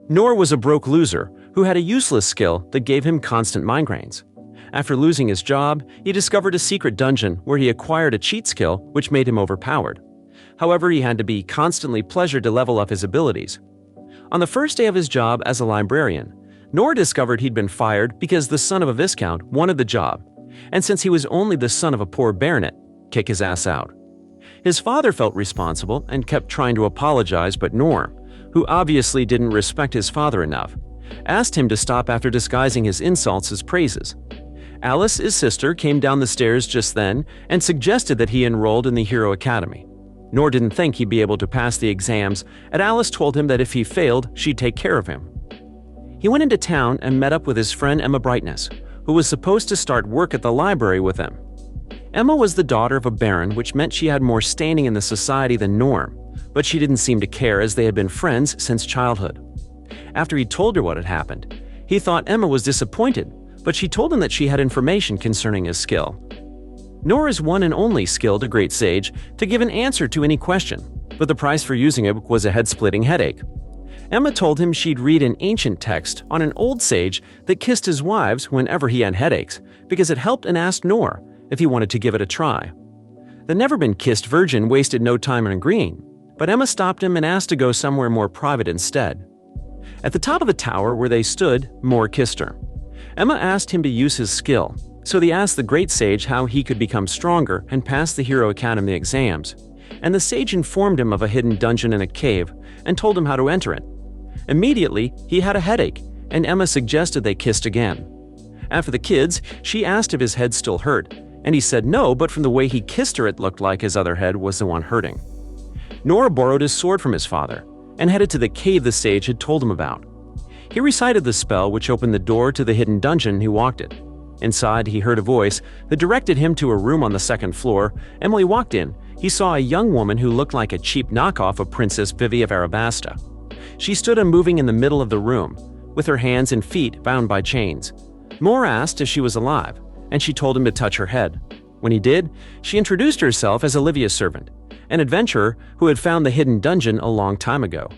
Noor was a broke loser who had a useless skill that gave him constant migraines. After losing his job, he discovered a secret dungeon where he acquired a cheat skill which made him overpowered. However, he had to be constantly pleasured to level up his abilities. On the first day of his job as a librarian, Noor discovered he'd been fired because the son of a viscount wanted the job, and since he was only the son of a poor baronet, kick his ass out. His father felt responsible and kept trying to apologize, but Noor, who obviously didn't respect his father enough, asked him to stop after disguising his insults as praises. Alice, his sister, came down the stairs just then and suggested that he enrolled in the Hero Academy. Noor didn't think he'd be able to pass the exams, and Alice told him that if he failed, she'd take care of him. He went into town and met up with his friend Emma Brightness, who was supposed to start work at the library with him. Emma was the daughter of a baron, which meant she had more standing in the society than Noor, but she didn't seem to care as they had been friends since childhood. After he told her what had happened, he thought Emma was disappointed, but she told him that she had information concerning his skill. Noor is one and only skill to Great Sage to give an answer to any question, but the price for using it was a head-splitting headache. Emma told him she'd read an ancient text on an old sage that kissed his wives whenever he had headaches because it helped, and asked Noor if he wanted to give it a try. The never-been-kissed virgin wasted no time in agreeing, but Emma stopped him and asked to go somewhere more private instead. At the top of the tower where they stood, Moore kissed her. Emma asked him to use his skill, so he asked the great sage how he could become stronger and pass the Hero Academy exams, and the sage informed him of a hidden dungeon in a cave and told him how to enter it. Immediately, he had a headache, and Emma suggested they kissed again. After the kids, she asked if his head still hurt, and he said no, but from the way he kissed her it looked like his other head was the one hurting. Noor borrowed his sword from his father and headed to the cave the sage had told him about. He recited the spell which opened the door to the hidden dungeon. He walked it. Inside, he heard a voice that directed him to a room on the second floor, and when he walked in, he saw a young woman who looked like a cheap knockoff of Princess Vivi of Arabasta. She stood unmoving in the middle of the room, with her hands and feet bound by chains. Moore asked if she was alive, and she told him to touch her head. When he did, she introduced herself as Olivia's servant, an adventurer who had found the hidden dungeon a long time ago.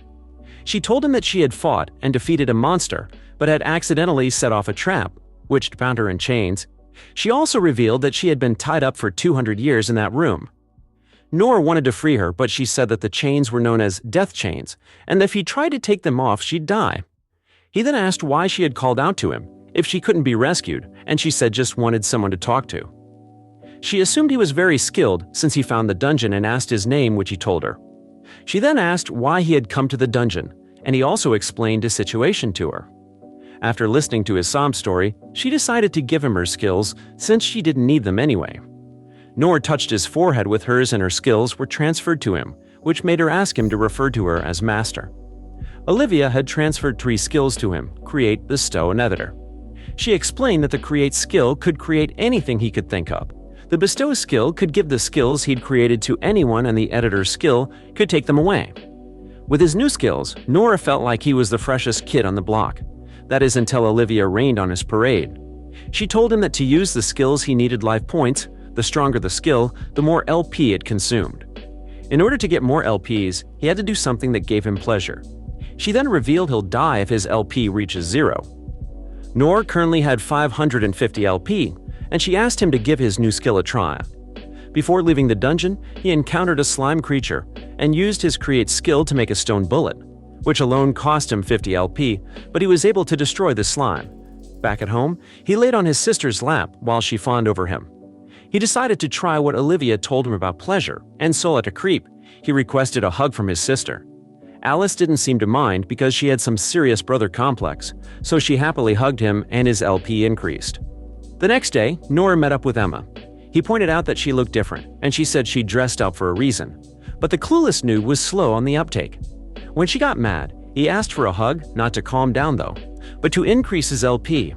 She told him that she had fought and defeated a monster, but had accidentally set off a trap, which bound her in chains. She also revealed that she had been tied up for 200 years in that room. Noor wanted to free her, but she said that the chains were known as death chains, and that if he tried to take them off, she'd die. He then asked why she had called out to him, if she couldn't be rescued, and she said just wanted someone to talk to. She assumed he was very skilled since he found the dungeon and asked his name, which he told her. She then asked why he had come to the dungeon, and he also explained his situation to her. After listening to his sob story, she decided to give him her skills since she didn't need them anyway. Noor touched his forehead with hers and her skills were transferred to him, which made her ask him to refer to her as Master. Olivia had transferred 3 skills to him: Create, Bestow, and Editor. She explained that the Create skill could create anything he could think of. The Bestow skill could give the skills he'd created to anyone, and the Editor skill could take them away. With his new skills, Noor felt like he was the freshest kid on the block. That is until Olivia rained on his parade. She told him that to use the skills he needed life points. The stronger the skill, the more LP it consumed. In order to get more LPs, he had to do something that gave him pleasure. She then revealed he'll die if his LP reaches 0. Noor currently had 550 LP, and she asked him to give his new skill a try. Before leaving the dungeon, he encountered a slime creature and used his Create skill to make a stone bullet, which alone cost him 50 LP, but he was able to destroy the slime. Back at home, he laid on his sister's lap while she fawned over him. He decided to try what Olivia told him about pleasure, and so like a creep, he requested a hug from his sister. Alice didn't seem to mind because she had some serious brother complex, so she happily hugged him and his LP increased. The next day, Noor met up with Emma. He pointed out that she looked different, and she said she dressed up for a reason. But the clueless noob was slow on the uptake. When she got mad, he asked for a hug, not to calm down though, but to increase his LP.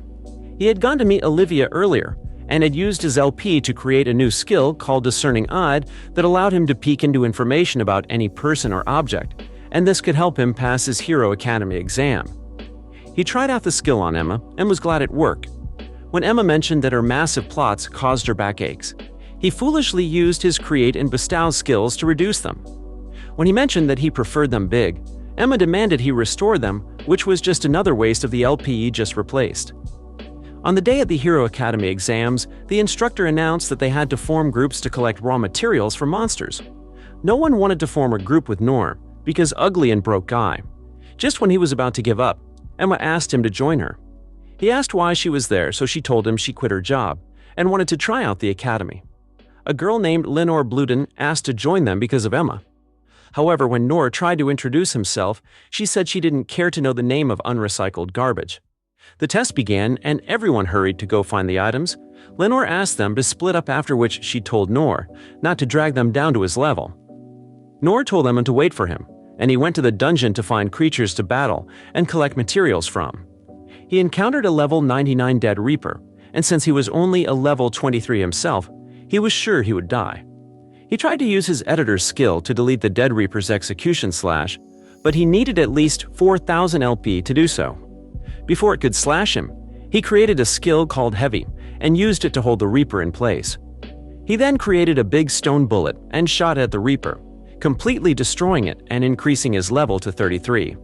He had gone to meet Olivia earlier, and had used his LP to create a new skill called Discerning Eyed that allowed him to peek into information about any person or object, and this could help him pass his Hero Academy exam. He tried out the skill on Emma and was glad it worked. When Emma mentioned that her massive plots caused her backaches, he foolishly used his Create and Bestow skills to reduce them. When he mentioned that he preferred them big, Emma demanded he restore them, which was just another waste of the LP he just replaced. On the day of the Hero Academy exams, the instructor announced that they had to form groups to collect raw materials for monsters. No one wanted to form a group with Noor, because ugly and broke guy. Just when he was about to give up, Emma asked him to join her. He asked why she was there, so she told him she quit her job and wanted to try out the academy. A girl named Lenore Bluden asked to join them because of Emma. However, when Noor tried to introduce himself, she said she didn't care to know the name of unrecycled garbage. The test began, and everyone hurried to go find the items. Lenore asked them to split up, after which she told Noor not to drag them down to his level. Noor told Emma to wait for him, and he went to the dungeon to find creatures to battle and collect materials from. He encountered a level 99 Dead Reaper, and since he was only a level 23 himself, he was sure he would die. He tried to use his editor's skill to delete the Dead Reaper's execution slash, but he needed at least 4,000 LP to do so. Before it could slash him, he created a skill called Heavy and used it to hold the Reaper in place. He then created a big stone bullet and shot at the Reaper, completely destroying it and increasing his level to 33.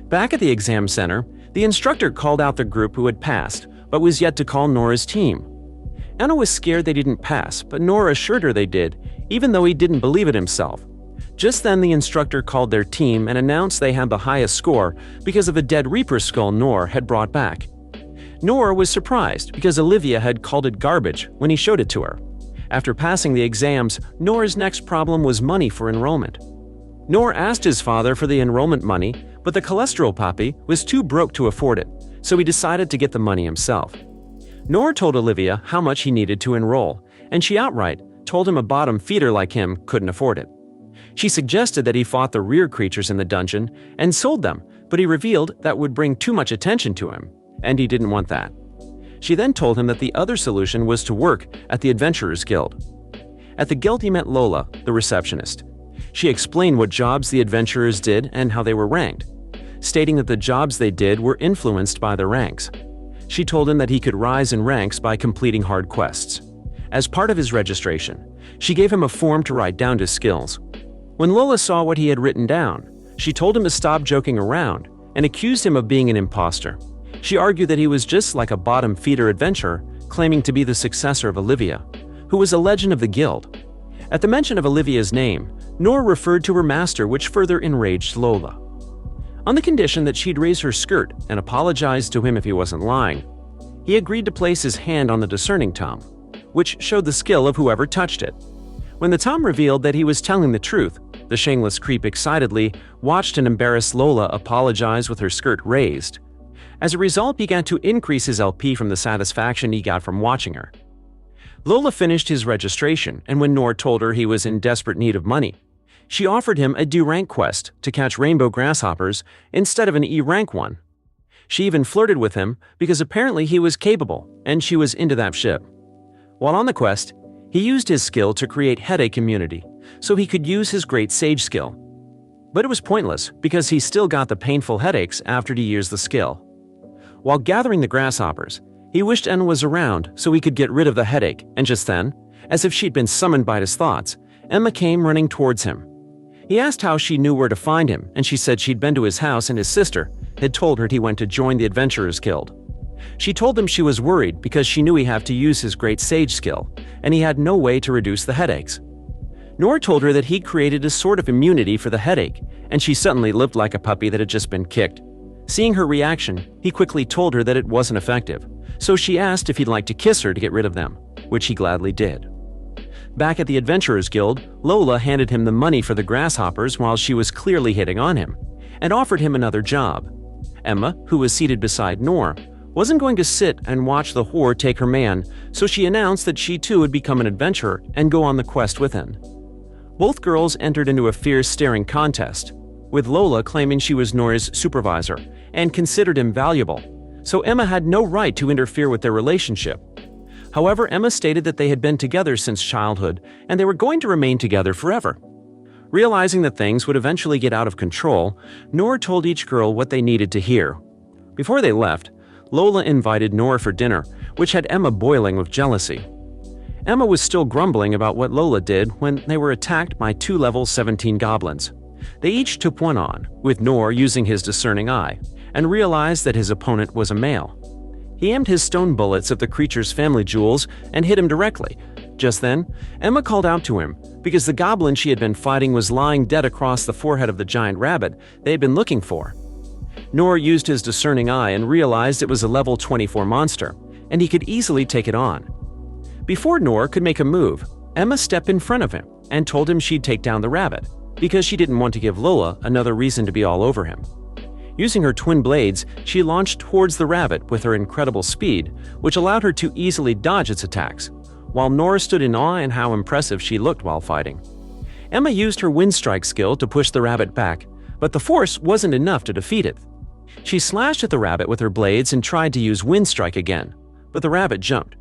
Back at the exam center, the instructor called out the group who had passed, but was yet to call Nora's team. Anna was scared they didn't pass, but Nora assured her they did, even though he didn't believe it himself. Just then the instructor called their team and announced they had the highest score because of a Dead Reaper skull Nora had brought back. Nora was surprised because Olivia had called it garbage when he showed it to her. After passing the exams, Nora's next problem was money for enrollment. Nora asked his father for the enrollment money, but the cholesterol puppy was too broke to afford it, so he decided to get the money himself. Nora told Olivia how much he needed to enroll, and she outright told him a bottom feeder like him couldn't afford it. She suggested that he fought the rear creatures in the dungeon and sold them, but he revealed that would bring too much attention to him, and he didn't want that. She then told him that the other solution was to work at the Adventurers Guild. At the guild he met Lola, the receptionist. She explained what jobs the adventurers did and how they were ranked, stating that the jobs they did were influenced by their ranks. She told him that he could rise in ranks by completing hard quests. As part of his registration, she gave him a form to write down his skills. When Lola saw what he had written down, she told him to stop joking around and accused him of being an imposter. She argued that he was just like a bottom feeder adventurer claiming to be the successor of Olivia, who was a legend of the guild. At the mention of Olivia's name, Nora referred to her master, which further enraged Lola. On the condition that she'd raise her skirt and apologize to him if he wasn't lying, he agreed to place his hand on the discerning tom, which showed the skill of whoever touched it. When the tom revealed that he was telling the truth, the shameless creep excitedly watched an embarrassed Lola apologize with her skirt raised. As a result, he began to increase his LP from the satisfaction he got from watching her. Lola finished his registration, and when Nor told her he was in desperate need of money, she offered him a D-rank quest to catch rainbow grasshoppers instead of an E-rank one. She even flirted with him because apparently he was capable and she was into that ship. While on the quest, he used his skill to create headache immunity so he could use his great sage skill. But it was pointless because he still got the painful headaches after he used the skill. While gathering the grasshoppers, he wished Anna was around so he could get rid of the headache, and just then, as if she'd been summoned by his thoughts, Emma came running towards him. He asked how she knew where to find him, and she said she'd been to his house and his sister had told her he went to join the Adventurers Guild. She told him she was worried because she knew he'd have to use his great sage skill, and he had no way to reduce the headaches. Nor told her that he'd created a sort of immunity for the headache, and she suddenly lived like a puppy that had just been kicked. Seeing her reaction, he quickly told her that it wasn't effective, so she asked if he'd like to kiss her to get rid of them, which he gladly did. Back at the Adventurers Guild, Lola handed him the money for the grasshoppers while she was clearly hitting on him, and offered him another job. Emma, who was seated beside Nor, wasn't going to sit and watch the whore take her man, so she announced that she too would become an adventurer and go on the quest with him. Both girls entered into a fierce staring contest, with Lola claiming she was Nora's supervisor and considered him valuable, so Emma had no right to interfere with their relationship. However, Emma stated that they had been together since childhood and they were going to remain together forever. Realizing that things would eventually get out of control, Nora told each girl what they needed to hear. Before they left, Lola invited Nora for dinner, which had Emma boiling with jealousy. Emma was still grumbling about what Lola did when they were attacked by 2 level 17 goblins. They each took one on, with Nor using his discerning eye, and realized that his opponent was a male. He aimed his stone bullets at the creature's family jewels and hit him directly. Just then, Emma called out to him because the goblin she had been fighting was lying dead across the forehead of the giant rabbit they had been looking for. Noor used his discerning eye and realized it was a level 24 monster, and he could easily take it on. Before Noor could make a move, Emma stepped in front of him and told him she'd take down the rabbit, because she didn't want to give Lola another reason to be all over him. Using her twin blades, she launched towards the rabbit with her incredible speed, which allowed her to easily dodge its attacks, while Noor stood in awe at how impressive she looked while fighting. Emma used her wind strike skill to push the rabbit back, but the force wasn't enough to defeat it. She slashed at the rabbit with her blades and tried to use wind strike again, but the rabbit jumped.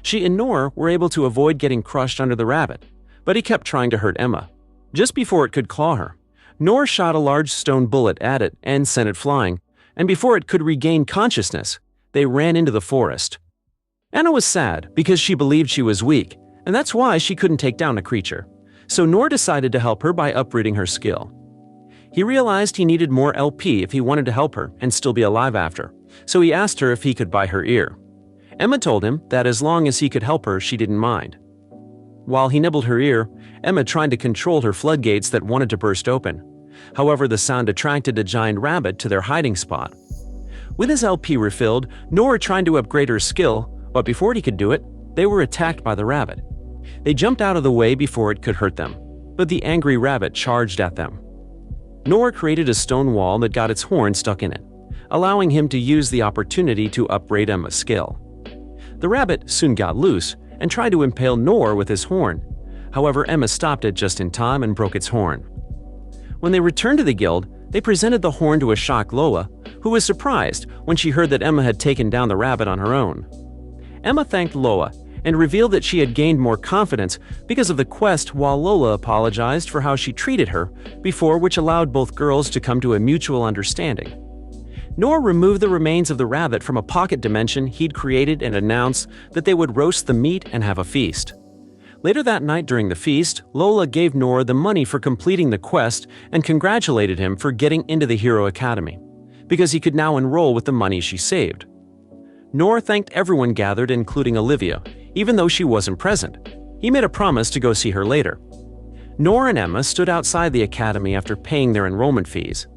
She and Noor were able to avoid getting crushed under the rabbit, but he kept trying to hurt Emma. Just before it could claw her, Noor shot a large stone bullet at it and sent it flying, and before it could regain consciousness, they ran into the forest. Anna was sad because she believed she was weak, and that's why she couldn't take down a creature. So Noor decided to help her by uprooting her skill. He realized he needed more LP if he wanted to help her and still be alive after, so he asked her if he could buy her ear. Emma told him that as long as he could help her, she didn't mind. While he nibbled her ear, Emma tried to control her floodgates that wanted to burst open. However, the sound attracted a giant rabbit to their hiding spot. With his LP refilled, Noor tried to upgrade her skill, but before he could do it, they were attacked by the rabbit. They jumped out of the way before it could hurt them, but the angry rabbit charged at them. Noor created a stone wall that got its horn stuck in it, allowing him to use the opportunity to upgrade Emma's skill. The rabbit soon got loose and tried to impale Noor with his horn. However, Emma stopped it just in time and broke its horn. When they returned to the guild, they presented the horn to a shocked Lola, who was surprised when she heard that Emma had taken down the rabbit on her own. Emma thanked Lola and revealed that she had gained more confidence because of the quest, while Lola apologized for how she treated her before, which allowed both girls to come to a mutual understanding. Noor removed the remains of the rabbit from a pocket dimension he'd created and announced that they would roast the meat and have a feast. Later that night during the feast, Lola gave Noor the money for completing the quest and congratulated him for getting into the Hero Academy, because he could now enroll with the money she saved. Noor thanked everyone gathered, including Olivia, even though she wasn't present. He made a promise to go see her later. Noor and Emma stood outside the academy after paying their enrollment fees.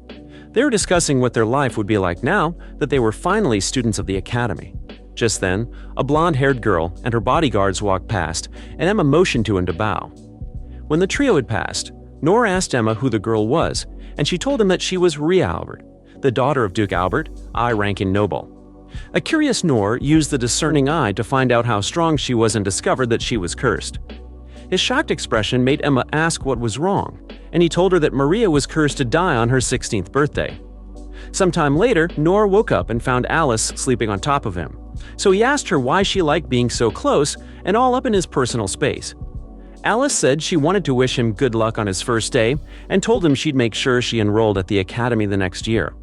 They were discussing what their life would be like now that they were finally students of the academy. Just then, a blonde-haired girl and her bodyguards walked past, and Emma motioned to him to bow. When the trio had passed, Noor asked Emma who the girl was, and she told him that she was Ria Albert, the daughter of Duke Albert, I-ranking noble. A curious Noor used the discerning eye to find out how strong she was and discovered that she was cursed. His shocked expression made Emma ask what was wrong, and he told her that Maria was cursed to die on her 16th birthday. Sometime later, Noor woke up and found Alice sleeping on top of him, so he asked her why she liked being so close and all up in his personal space. Alice said she wanted to wish him good luck on his first day and told him she'd make sure she enrolled at the academy the next year.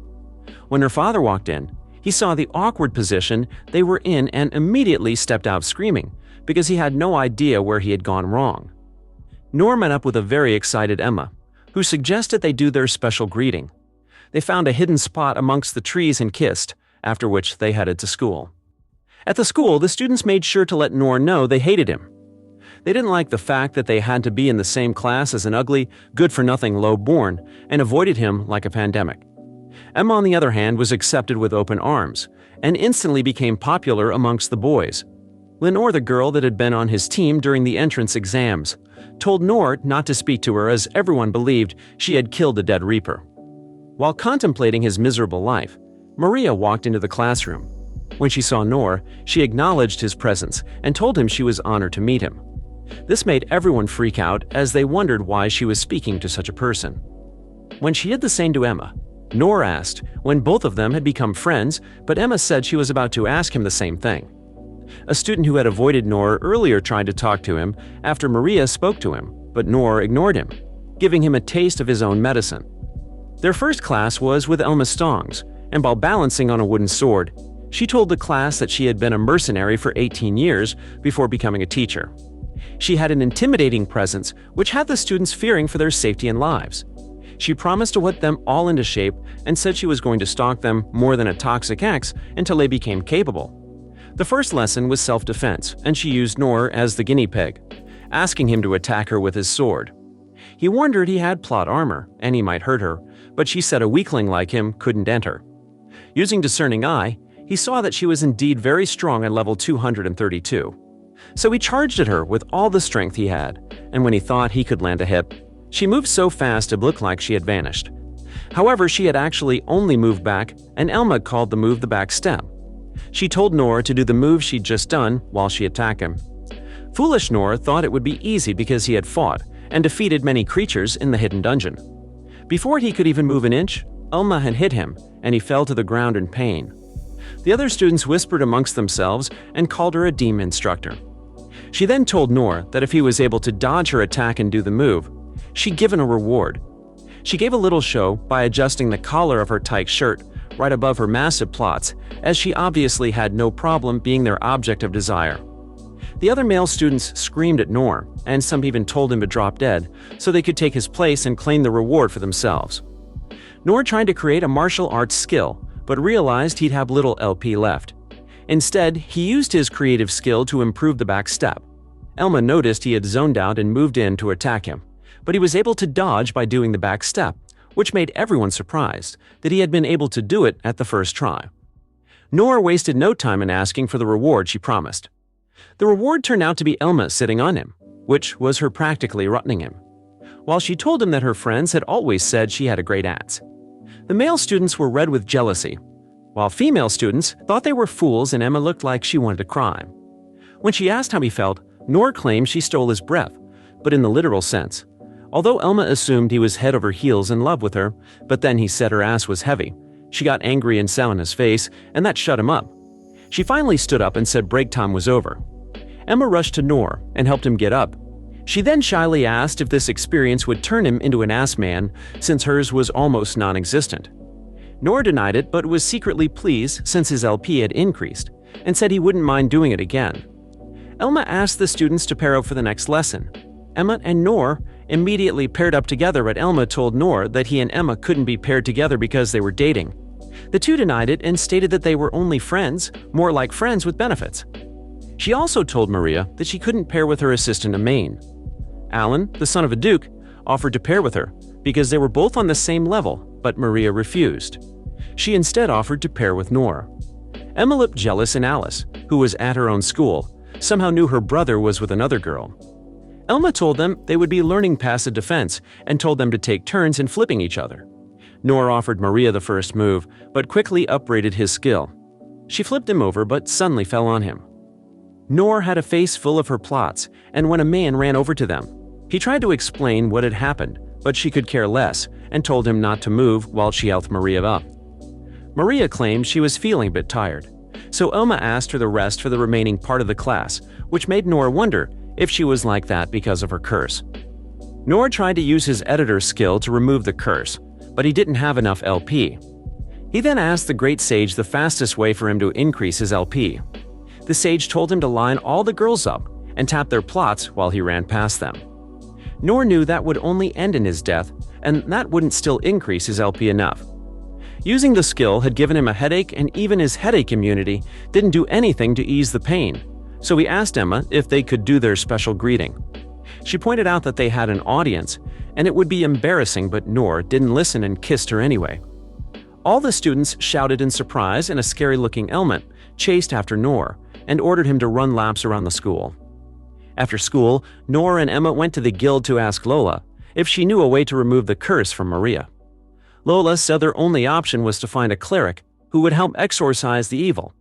When her father walked in, he saw the awkward position they were in and immediately stepped out screaming because he had no idea where he had gone wrong. Noor met up with a very excited Emma, who suggested they do their special greeting. They found a hidden spot amongst the trees and kissed, after which they headed to school. At the school, the students made sure to let Noor know they hated him. They didn't like the fact that they had to be in the same class as an ugly, good-for-nothing low-born, and avoided him like a pandemic. Emma, on the other hand, was accepted with open arms, and instantly became popular amongst the boys. Lenore, the girl that had been on his team during the entrance exams, told Noor not to speak to her as everyone believed she had killed the Dead Reaper. While contemplating his miserable life, Maria walked into the classroom. When she saw Noor, she acknowledged his presence and told him she was honored to meet him. This made everyone freak out as they wondered why she was speaking to such a person. When she did the same to Emma, Noor asked when both of them had become friends, but Emma said she was about to ask him the same thing. A student who had avoided Noor earlier tried to talk to him after Maria spoke to him, but Noor ignored him, giving him a taste of his own medicine. Their first class was with Elma Stongs, and while balancing on a wooden sword, she told the class that she had been a mercenary for 18 years before becoming a teacher. She had an intimidating presence which had the students fearing for their safety and lives. She promised to whip them all into shape and said she was going to stalk them more than a toxic ex until they became capable. The first lesson was self-defense, and she used Noor as the guinea pig, asking him to attack her with his sword. He warned her he had plot armor, and he might hurt her, but she said a weakling like him couldn't enter. Using discerning eye, he saw that she was indeed very strong at level 232. So he charged at her with all the strength he had, and when he thought he could land a hit, she moved so fast it looked like she had vanished. However, she had actually only moved back, and Elma called the move the back step. She told Noor to do the move she'd just done while she attacked him. Foolish Noor thought it would be easy because he had fought and defeated many creatures in the hidden dungeon. Before he could even move an inch, Elma had hit him, and he fell to the ground in pain. The other students whispered amongst themselves and called her a demon instructor. She then told Noor that if he was able to dodge her attack and do the move, she'd give him a reward. She gave a little show by adjusting the collar of her tight shirt right above her massive plots, as she obviously had no problem being their object of desire. The other male students screamed at Noor, and some even told him to drop dead so they could take his place and claim the reward for themselves. Noor tried to create a martial arts skill, but realized he'd have little LP left. Instead, he used his creative skill to improve the back step. Elma noticed he had zoned out and moved in to attack him, but he was able to dodge by doing the back step, which made everyone surprised that he had been able to do it at the first try. Noor wasted no time in asking for the reward she promised. The reward turned out to be Elma sitting on him, which was her practically rotting him, while she told him that her friends had always said she had a great axe. The male students were red with jealousy, while female students thought they were fools and Emma looked like she wanted to cry. When she asked how he felt, Noor claimed she stole his breath, but in the literal sense. Although Elma assumed he was head over heels in love with her, but then he said her ass was heavy, she got angry and said on his face, and that shut him up. She finally stood up and said break time was over. Emma rushed to Noor and helped him get up. She then shyly asked if this experience would turn him into an ass man, since hers was almost non-existent. Noor denied it but was secretly pleased since his LP had increased, and said he wouldn't mind doing it again. Elma asked the students to pair up for the next lesson. Emma and Noor immediately paired up together, but Elma told Noor that he and Emma couldn't be paired together because they were dating. The two denied it and stated that they were only friends, more like friends with benefits. She also told Maria that she couldn't pair with her assistant Amain. Alan, the son of a duke, offered to pair with her because they were both on the same level, but Maria refused. She instead offered to pair with Noor. Emma looked jealous, and Alice, who was at her own school, somehow knew her brother was with another girl. Elma told them they would be learning passive defense and told them to take turns in flipping each other. Noor offered Maria the first move, but quickly upgraded his skill. She flipped him over but suddenly fell on him. Noor had a face full of her plots, and when a man ran over to them, he tried to explain what had happened, but she could care less and told him not to move while she helped Maria up. Maria claimed she was feeling a bit tired, so Elma asked her the rest for the remaining part of the class, which made Noor wonder if she was like that because of her curse. Noor tried to use his editor skill to remove the curse, but he didn't have enough LP. He then asked the great sage the fastest way for him to increase his LP. The sage told him to line all the girls up and tap their plots while he ran past them. Noor knew that would only end in his death, and that wouldn't still increase his LP enough. Using the skill had given him a headache, and even his headache immunity didn't do anything to ease the pain, so he asked Emma if they could do their special greeting. She pointed out that they had an audience, and it would be embarrassing, but Noor didn't listen and kissed her anyway. All the students shouted in surprise, and a scary-looking Elma chased after Noor and ordered him to run laps around the school. After school, Noor and Emma went to the guild to ask Lola if she knew a way to remove the curse from Maria. Lola said their only option was to find a cleric who would help exorcise the evil.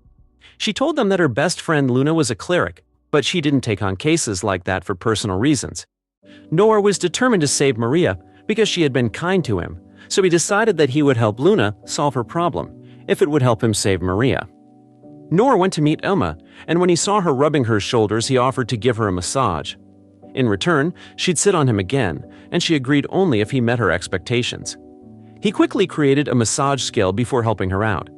She told them that her best friend Luna was a cleric, but she didn't take on cases like that for personal reasons. Noor was determined to save Maria because she had been kind to him, so he decided that he would help Luna solve her problem if it would help him save Maria. Noor went to meet Elma, and when he saw her rubbing her shoulders, he offered to give her a massage. In return, she'd sit on him again, and she agreed only if he met her expectations. He quickly created a massage skill before helping her out.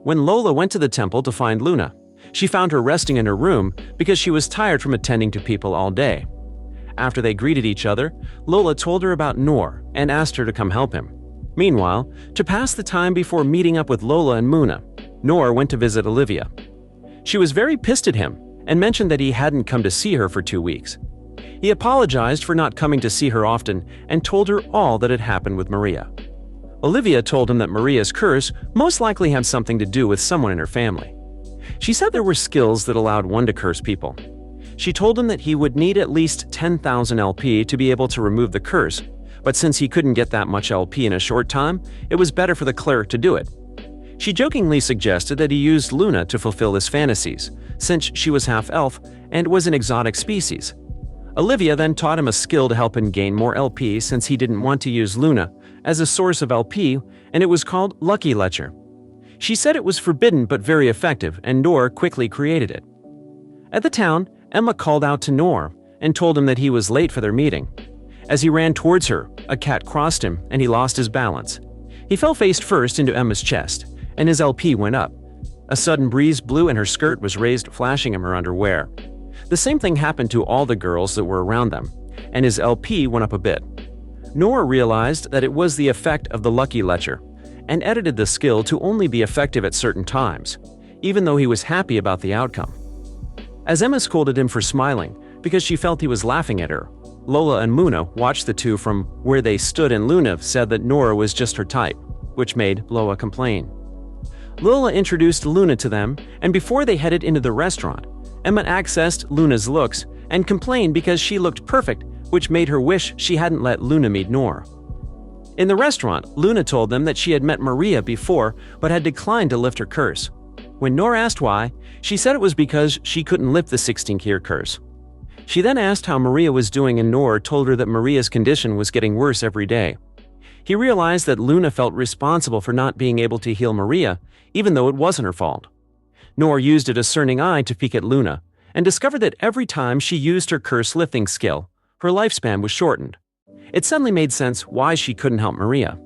When Lola went to the temple to find Luna, she found her resting in her room because she was tired from attending to people all day. After they greeted each other, Lola told her about Noor and asked her to come help him. Meanwhile, to pass the time before meeting up with Lola and Muna, Noor went to visit Olivia. She was very pissed at him and mentioned that he hadn't come to see her for 2 weeks. He apologized for not coming to see her often and told her all that had happened with Maria. Olivia told him that Maria's curse most likely had something to do with someone in her family. She said there were skills that allowed one to curse people. She told him that he would need at least 10,000 LP to be able to remove the curse, but since he couldn't get that much LP in a short time, it was better for the cleric to do it. She jokingly suggested that he used Luna to fulfill his fantasies, since she was half-elf and was an exotic species. Olivia then taught him a skill to help him gain more LP since he didn't want to use Luna as a source of LP, and it was called Lucky Ledger. She said it was forbidden but very effective, and Noor quickly created it. At the town, Emma called out to Noor and told him that he was late for their meeting. As he ran towards her, a cat crossed him and he lost his balance. He fell face first into Emma's chest, and his LP went up. A sudden breeze blew and her skirt was raised, flashing him her underwear. The same thing happened to all the girls that were around them, and his LP went up a bit. Noor realized that it was the effect of the Lucky Ledger, and edited the skill to only be effective at certain times, even though he was happy about the outcome. As Emma scolded him for smiling, because she felt he was laughing at her, Lola and Muna watched the two from where they stood, and Luna said that Nora was just her type, which made Lola complain. Lola introduced Luna to them, and before they headed into the restaurant, Emma accessed Luna's looks and complained because she looked perfect, which made her wish she hadn't let Luna meet Noor. In the restaurant, Luna told them that she had met Maria before but had declined to lift her curse. When Noor asked why, she said it was because she couldn't lift the 16-year curse. She then asked how Maria was doing, and Noor told her that Maria's condition was getting worse every day. He realized that Luna felt responsible for not being able to heal Maria, even though it wasn't her fault. Noor used a discerning eye to peek at Luna, and discovered that every time she used her curse-lifting skill, her lifespan was shortened. It suddenly made sense why she couldn't help Maria.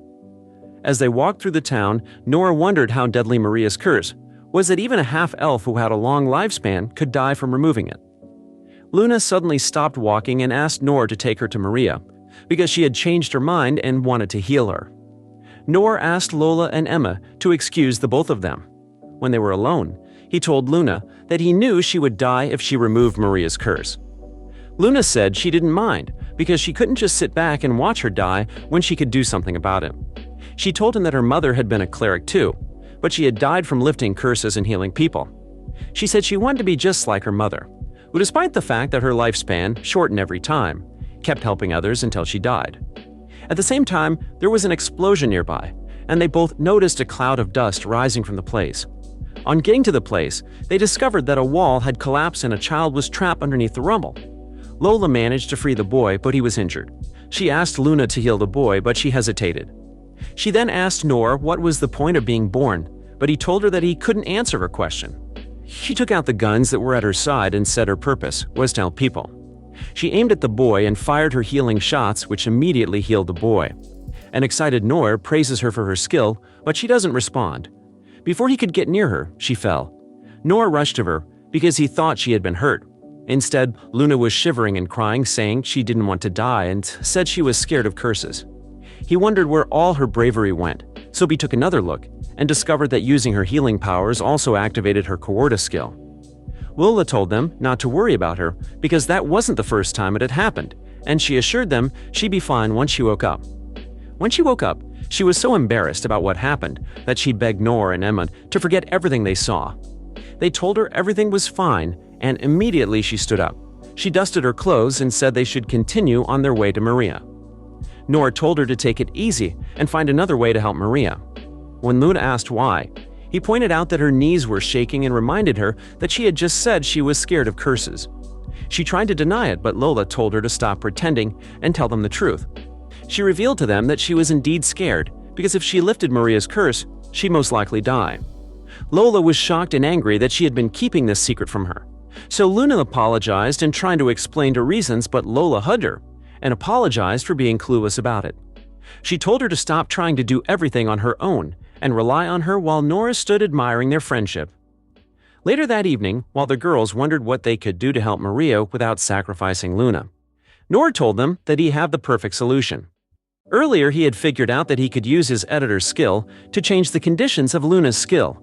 As they walked through the town, Noor wondered how deadly Maria's curse was, that even a half-elf who had a long lifespan could die from removing it. Luna suddenly stopped walking and asked Noor to take her to Maria, because she had changed her mind and wanted to heal her. Noor asked Lola and Emma to excuse the both of them. When they were alone, he told Luna that he knew she would die if she removed Maria's curse. Luna said she didn't mind, because she couldn't just sit back and watch her die when she could do something about it. She told him that her mother had been a cleric too, but she had died from lifting curses and healing people. She said she wanted to be just like her mother, who, despite the fact that her lifespan shortened every time, kept helping others until she died. At the same time, there was an explosion nearby, and they both noticed a cloud of dust rising from the place. On getting to the place, they discovered that a wall had collapsed and a child was trapped underneath the rubble. Lola managed to free the boy, but he was injured. She asked Luna to heal the boy, but she hesitated. She then asked Noor what was the point of being born, but he told her that he couldn't answer her question. She took out the guns that were at her side and said her purpose was to help people. She aimed at the boy and fired her healing shots, which immediately healed the boy. An excited Noor praises her for her skill, but she doesn't respond. Before he could get near her, she fell. Noor rushed to her because he thought she had been hurt. Instead, Luna was shivering and crying, saying she didn't want to die and said she was scared of curses. He wondered where all her bravery went, so he took another look and discovered that using her healing powers also activated her Coorta skill. Lola told them not to worry about her because that wasn't the first time it had happened, and she assured them she'd be fine once she woke up. When she woke up, she was so embarrassed about what happened that she begged Noor and Emma to forget everything they saw. They told her everything was fine, and immediately she stood up. She dusted her clothes and said they should continue on their way to Maria. Noor told her to take it easy and find another way to help Maria. When Luna asked why, he pointed out that her knees were shaking and reminded her that she had just said she was scared of curses. She tried to deny it, but Lola told her to stop pretending and tell them the truth. She revealed to them that she was indeed scared, because if she lifted Maria's curse, she'd most likely die. Lola was shocked and angry that she had been keeping this secret from her. So Luna apologized and tried to explain her reasons, but Lola hugged her and apologized for being clueless about it. She told her to stop trying to do everything on her own and rely on her, while Nora stood admiring their friendship. Later that evening, while the girls wondered what they could do to help Maria without sacrificing Luna, Noor told them that he had the perfect solution. Earlier, he had figured out that he could use his editor's skill to change the conditions of Luna's skill.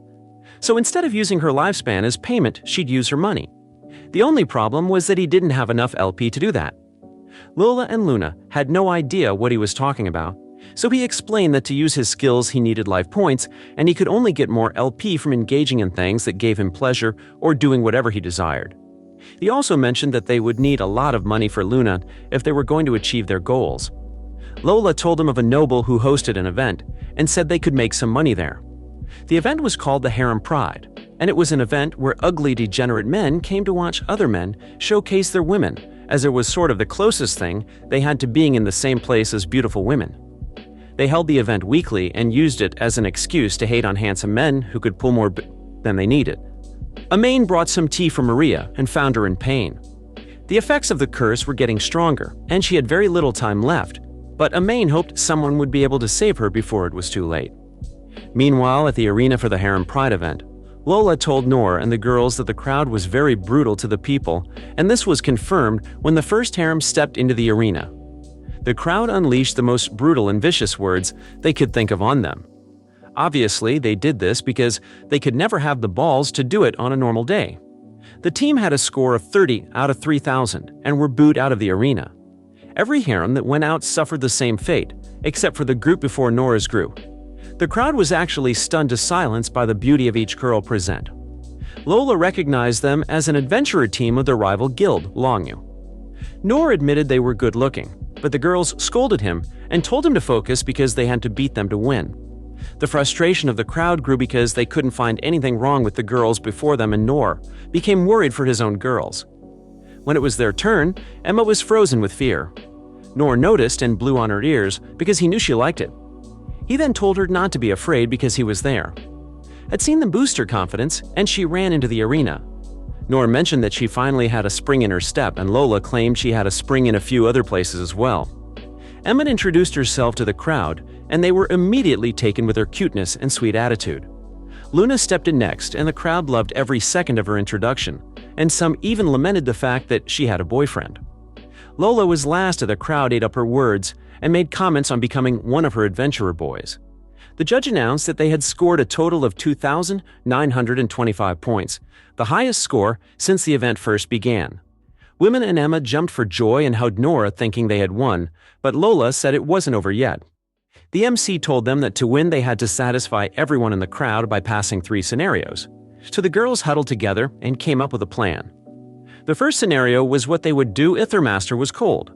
So instead of using her lifespan as payment, she'd use her money. The only problem was that he didn't have enough LP to do that. Lola and Luna had no idea what he was talking about, so he explained that to use his skills he needed life points, and he could only get more LP from engaging in things that gave him pleasure or doing whatever he desired. He also mentioned that they would need a lot of money for Luna if they were going to achieve their goals. Lola told him of a noble who hosted an event and said they could make some money there. The event was called the Harem Pride, and it was an event where ugly, degenerate men came to watch other men showcase their women, as it was sort of the closest thing they had to being in the same place as beautiful women. They held the event weekly and used it as an excuse to hate on handsome men who could pull more than they needed. Amain brought some tea for Maria and found her in pain. The effects of the curse were getting stronger, and she had very little time left, but Amain hoped someone would be able to save her before it was too late. Meanwhile, at the arena for the Harem Pride event, Lola told Noor and the girls that the crowd was very brutal to the people, and this was confirmed when the first harem stepped into the arena. The crowd unleashed the most brutal and vicious words they could think of on them. Obviously, they did this because they could never have the balls to do it on a normal day. The team had a score of 30 out of 3,000 and were booed out of the arena. Every harem that went out suffered the same fate, except for the group before Nora's group. The crowd was actually stunned to silence by the beauty of each girl present. Lola recognized them as an adventurer team of their rival guild, Longyu. Noor admitted they were good-looking, but the girls scolded him and told him to focus because they had to beat them to win. The frustration of the crowd grew because they couldn't find anything wrong with the girls before them, and Noor became worried for his own girls. When it was their turn, Emma was frozen with fear. Noor noticed and blew on her ears because he knew she liked it. He then told her not to be afraid because he was there. Had seen them boost her confidence, and she ran into the arena. Noor mentioned that she finally had a spring in her step, and Lola claimed she had a spring in a few other places as well. Emma introduced herself to the crowd, and they were immediately taken with her cuteness and sweet attitude. Luna stepped in next, and the crowd loved every second of her introduction, and some even lamented the fact that she had a boyfriend. Lola was last as the crowd ate up her words and made comments on becoming one of her adventurer boys. The judge announced that they had scored a total of 2,925 points, the highest score since the event first began. Women and Emma jumped for joy and hugged Nora, thinking they had won, but Lola said it wasn't over yet. The MC told them that to win they had to satisfy everyone in the crowd by passing 3 scenarios. So the girls huddled together and came up with a plan. The first scenario was what they would do if their master was cold.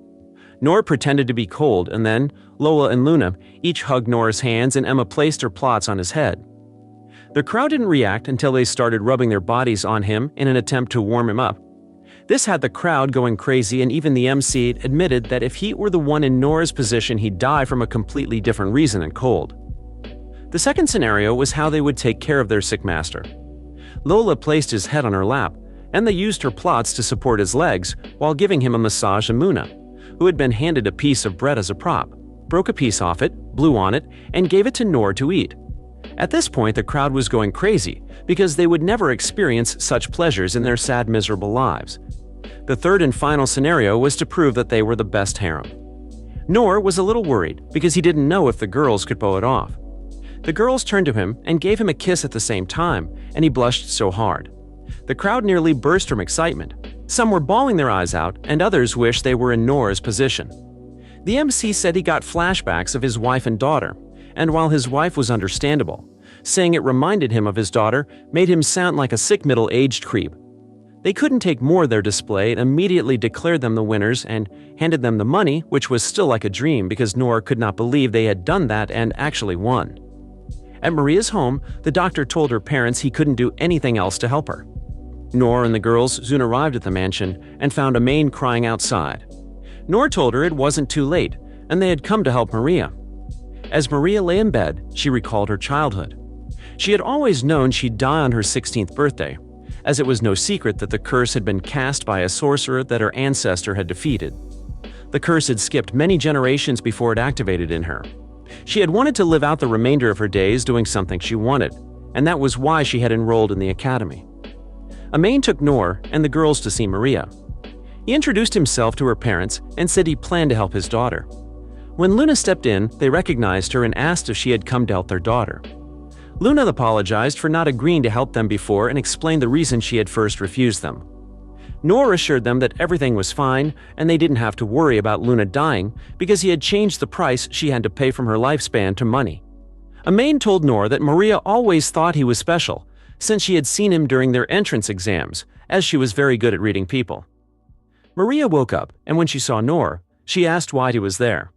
Noor pretended to be cold, and then Lola and Luna each hugged Nora's hands, and Emma placed her plots on his head. The crowd didn't react until they started rubbing their bodies on him in an attempt to warm him up. This had the crowd going crazy, and even the MC admitted that if he were the one in Nora's position, he'd die from a completely different reason than cold. The second scenario was how they would take care of their sick master. Lola placed his head on her lap, and they used her plots to support his legs while giving him a massage. And Muna, who had been handed a piece of bread as a prop, broke a piece off it, blew on it, and gave it to Noor to eat. At this point, the crowd was going crazy because they would never experience such pleasures in their sad, miserable lives. The third and final scenario was to prove that they were the best harem. Noor was a little worried because he didn't know if the girls could pull it off. The girls turned to him and gave him a kiss at the same time, and he blushed so hard. The crowd nearly burst from excitement. Some were bawling their eyes out, and others wished they were in Noor's position. The MC said he got flashbacks of his wife and daughter, and while his wife was understandable, saying it reminded him of his daughter made him sound like a sick middle-aged creep. They couldn't take more of their display and immediately declared them the winners and handed them the money, which was still like a dream because Noor could not believe they had done that and actually won. At Maria's home, the doctor told her parents he couldn't do anything else to help her. Noor and the girls soon arrived at the mansion and found Amain crying outside. Noor told her it wasn't too late, and they had come to help Maria. As Maria lay in bed, she recalled her childhood. She had always known she'd die on her 16th birthday, as it was no secret that the curse had been cast by a sorcerer that her ancestor had defeated. The curse had skipped many generations before it activated in her. She had wanted to live out the remainder of her days doing something she wanted, and that was why she had enrolled in the academy. Amain took Noor and the girls to see Maria. He introduced himself to her parents and said he planned to help his daughter. When Luna stepped in, they recognized her and asked if she had come to help their daughter. Luna apologized for not agreeing to help them before and explained the reason she had first refused them. Noor assured them that everything was fine and they didn't have to worry about Luna dying because he had changed the price she had to pay from her lifespan to money. Amain told Noor that Maria always thought he was special, since she had seen him during their entrance exams, as she was very good at reading people. Maria woke up, and when she saw Noor, she asked why he was there.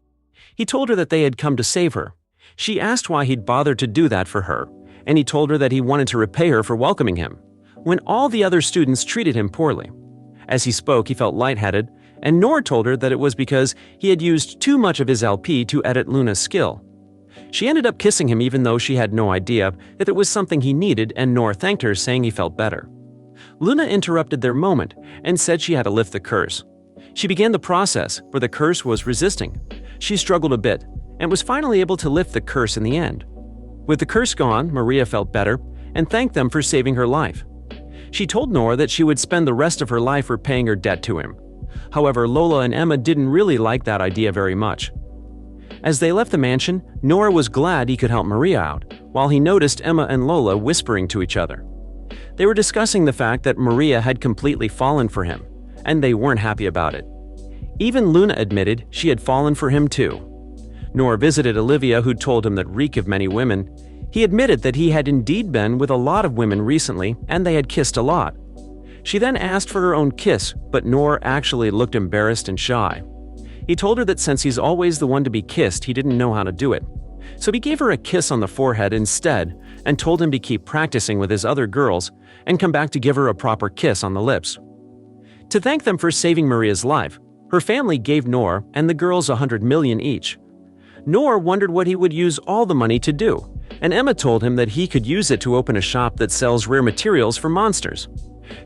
He told her that they had come to save her. She asked why he'd bothered to do that for her, and he told her that he wanted to repay her for welcoming him, when all the other students treated him poorly. As he spoke, he felt lightheaded, and Noor told her that it was because he had used too much of his LP to edit Luna's skill. She ended up kissing him even though she had no idea that it was something he needed, and Noor thanked her, saying he felt better. Luna interrupted their moment and said she had to lift the curse. She began the process, where the curse was resisting. She struggled a bit and was finally able to lift the curse in the end. With the curse gone, Maria felt better and thanked them for saving her life. She told Noor that she would spend the rest of her life repaying her debt to him. However, Lola and Emma didn't really like that idea very much. As they left the mansion, Noor was glad he could help Maria out, while he noticed Emma and Lola whispering to each other. They were discussing the fact that Maria had completely fallen for him, and they weren't happy about it. Even Luna admitted she had fallen for him too. Noor visited Olivia, who told him that reek of many women. He admitted that he had indeed been with a lot of women recently, and they had kissed a lot. She then asked for her own kiss, but Noor actually looked embarrassed and shy. He told her that since he's always the one to be kissed, he didn't know how to do it. So he gave her a kiss on the forehead instead and told him to keep practicing with his other girls and come back to give her a proper kiss on the lips. To thank them for saving Maria's life, her family gave Noor and the girls 100 million each. Noor wondered what he would use all the money to do, and Emma told him that he could use it to open a shop that sells rare materials for monsters.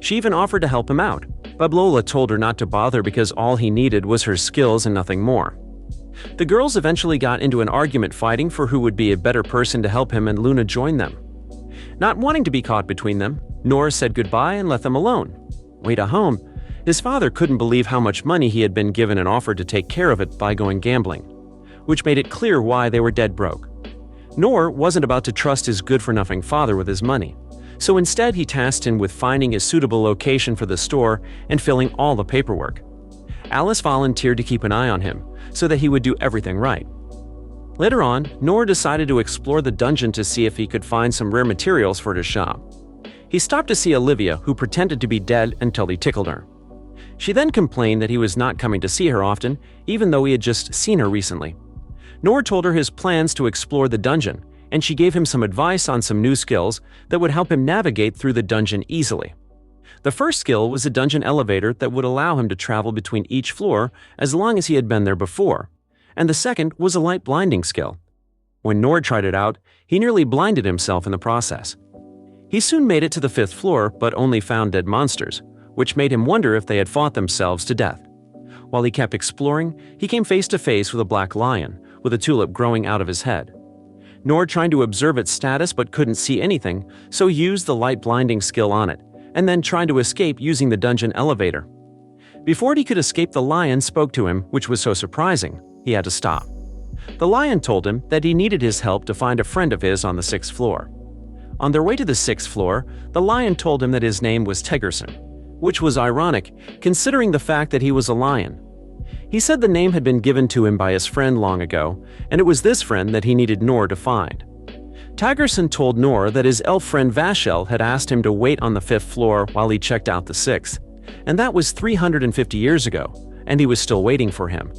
She even offered to help him out, but Lola told her not to bother because all he needed was her skills and nothing more. The girls eventually got into an argument fighting for who would be a better person to help him, and Luna joined them. Not wanting to be caught between them, Noor said goodbye and left them alone. Way to home, his father couldn't believe how much money he had been given and offered to take care of it by going gambling, which made it clear why they were dead broke. Noor wasn't about to trust his good-for-nothing father with his money, so instead he tasked him with finding a suitable location for the store and filling all the paperwork. Alice volunteered to keep an eye on him, so that he would do everything right. Later on, Noor decided to explore the dungeon to see if he could find some rare materials for his shop. He stopped to see Olivia, who pretended to be dead until he tickled her. She then complained that he was not coming to see her often, even though he had just seen her recently. Noor told her his plans to explore the dungeon, and she gave him some advice on some new skills that would help him navigate through the dungeon easily. The first skill was a dungeon elevator that would allow him to travel between each floor as long as he had been there before, and the second was a light blinding skill. When Noor tried it out, he nearly blinded himself in the process. He soon made it to the 5th floor, but only found dead monsters, which made him wonder if they had fought themselves to death. While he kept exploring, he came face to face with a black lion, with a tulip growing out of his head. Noor tried to observe its status but couldn't see anything, so he used the light blinding skill on it, and then tried to escape using the dungeon elevator. Before he could escape, the lion spoke to him, which was so surprising, he had to stop. The lion told him that he needed his help to find a friend of his on the 6th floor. On their way to the 6th floor, the lion told him that his name was Tegerson, which was ironic, considering the fact that he was a lion. He said the name had been given to him by his friend long ago, and it was this friend that he needed Noor to find. Tigerson told Noor that his elf friend Vashel had asked him to wait on the 5th floor while he checked out the 6th, and that was 350 years ago, and he was still waiting for him.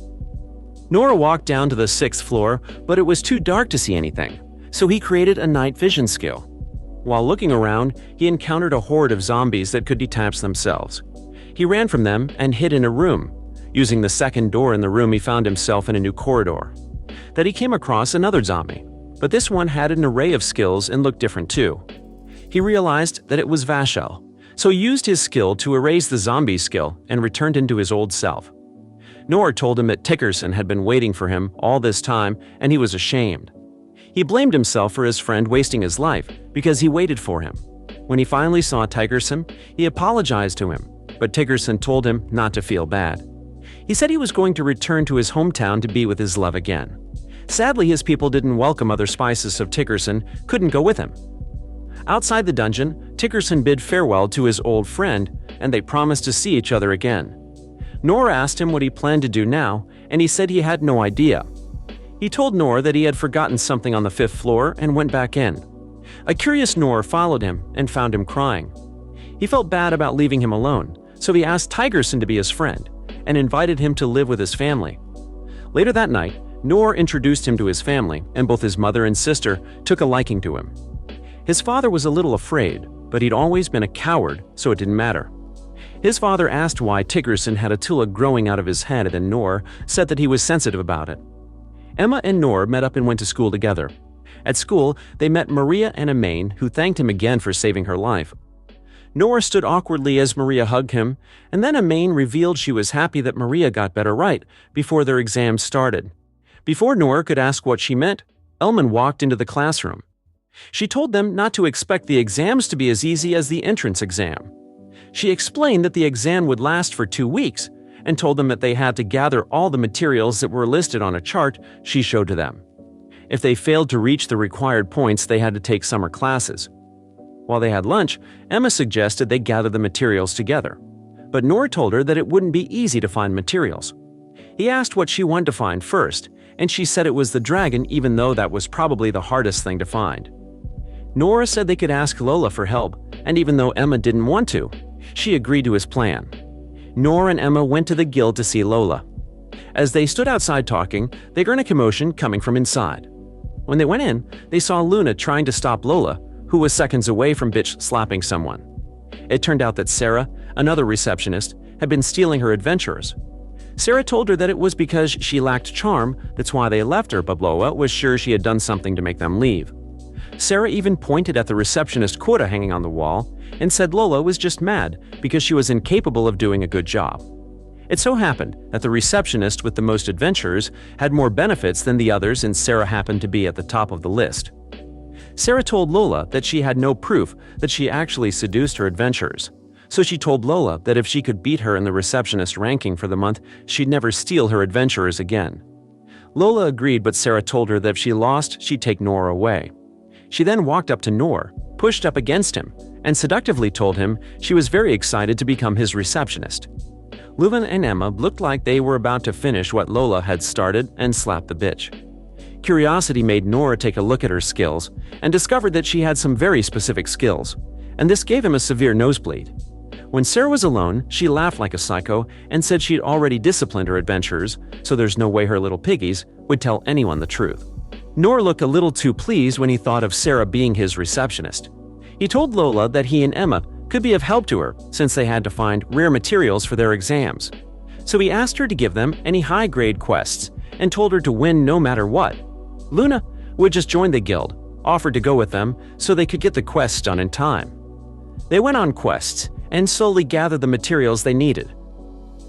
Noor walked down to the 6th floor, but it was too dark to see anything, so he created a night vision skill. While looking around, he encountered a horde of zombies that could detach themselves. He ran from them and hid in a room. Using the second door in the room, he found himself in a new corridor. Then he came across another zombie, but this one had an array of skills and looked different too. He realized that it was Vashel, so he used his skill to erase the zombie skill and returned into his old self. Noor told him that Tickerson had been waiting for him all this time, and he was ashamed. He blamed himself for his friend wasting his life because he waited for him. When he finally saw Tigerson, he apologized to him, but Tiggerson told him not to feel bad. He said he was going to return to his hometown to be with his love again. Sadly, his people didn't welcome other spies, so Tiggerson couldn't go with him. Outside the dungeon, Tiggerson bid farewell to his old friend, and they promised to see each other again. Nor asked him what he planned to do now, and he said he had no idea. He told Nor that he had forgotten something on the 5th floor and went back in. A curious Nor followed him and found him crying. He felt bad about leaving him alone, so he asked Tiggerson to be his friend and invited him to live with his family. Later that night, Nor introduced him to his family, and both his mother and sister took a liking to him. His father was a little afraid, but he'd always been a coward, so it didn't matter. His father asked why Tiggerson had a tulla growing out of his head, and Nor said that he was sensitive about it. Emma and Nor met up and went to school together. At school, they met Maria and Emaine, who thanked him again for saving her life. Nor stood awkwardly as Maria hugged him, and then Emaine revealed she was happy that Maria got better right before their exams started. Before Nor could ask what she meant, Elman walked into the classroom. She told them not to expect the exams to be as easy as the entrance exam. She explained that the exam would last for 2 weeks and told them that they had to gather all the materials that were listed on a chart she showed to them. If they failed to reach the required points, they had to take summer classes. While they had lunch, Emma suggested they gather the materials together. But Nor told her that it wouldn't be easy to find materials. He asked what she wanted to find first, and she said it was the dragon, even though that was probably the hardest thing to find. Nor said they could ask Lola for help, and even though Emma didn't want to, she agreed to his plan. Nor and Emma went to the guild to see Lola. As they stood outside talking, they heard a commotion coming from inside. When they went in, they saw Luna trying to stop Lola, who was seconds away from bitch slapping someone. It turned out that Sarah, another receptionist, had been stealing her adventurers. Sarah told her that it was because she lacked charm, that's why they left her, but Lola was sure she had done something to make them leave. Sarah even pointed at the receptionist quota hanging on the wall and said Lola was just mad because she was incapable of doing a good job. It so happened that the receptionist with the most adventures had more benefits than the others, and Sarah happened to be at the top of the list. Sarah told Lola that she had no proof that she actually seduced her adventurers, so she told Lola that if she could beat her in the receptionist ranking for the month, she'd never steal her adventurers again. Lola agreed, but Sarah told her that if she lost, she'd take Nor away. She then walked up to Nor, pushed up against him, and seductively told him she was very excited to become his receptionist. Leuven and Emma looked like they were about to finish what Lola had started and slap the bitch. Curiosity made Nor take a look at her skills and discovered that she had some very specific skills, and this gave him a severe nosebleed. When Sarah was alone, she laughed like a psycho and said she'd already disciplined her adventurers, so there's no way her little piggies would tell anyone the truth. Nor looked a little too pleased when he thought of Sarah being his receptionist. He told Lola that he and Emma could be of help to her since they had to find rare materials for their exams. So he asked her to give them any high-grade quests and told her to win no matter what. Luna, who had just joined the guild, offered to go with them so they could get the quests done in time. They went on quests and slowly gathered the materials they needed.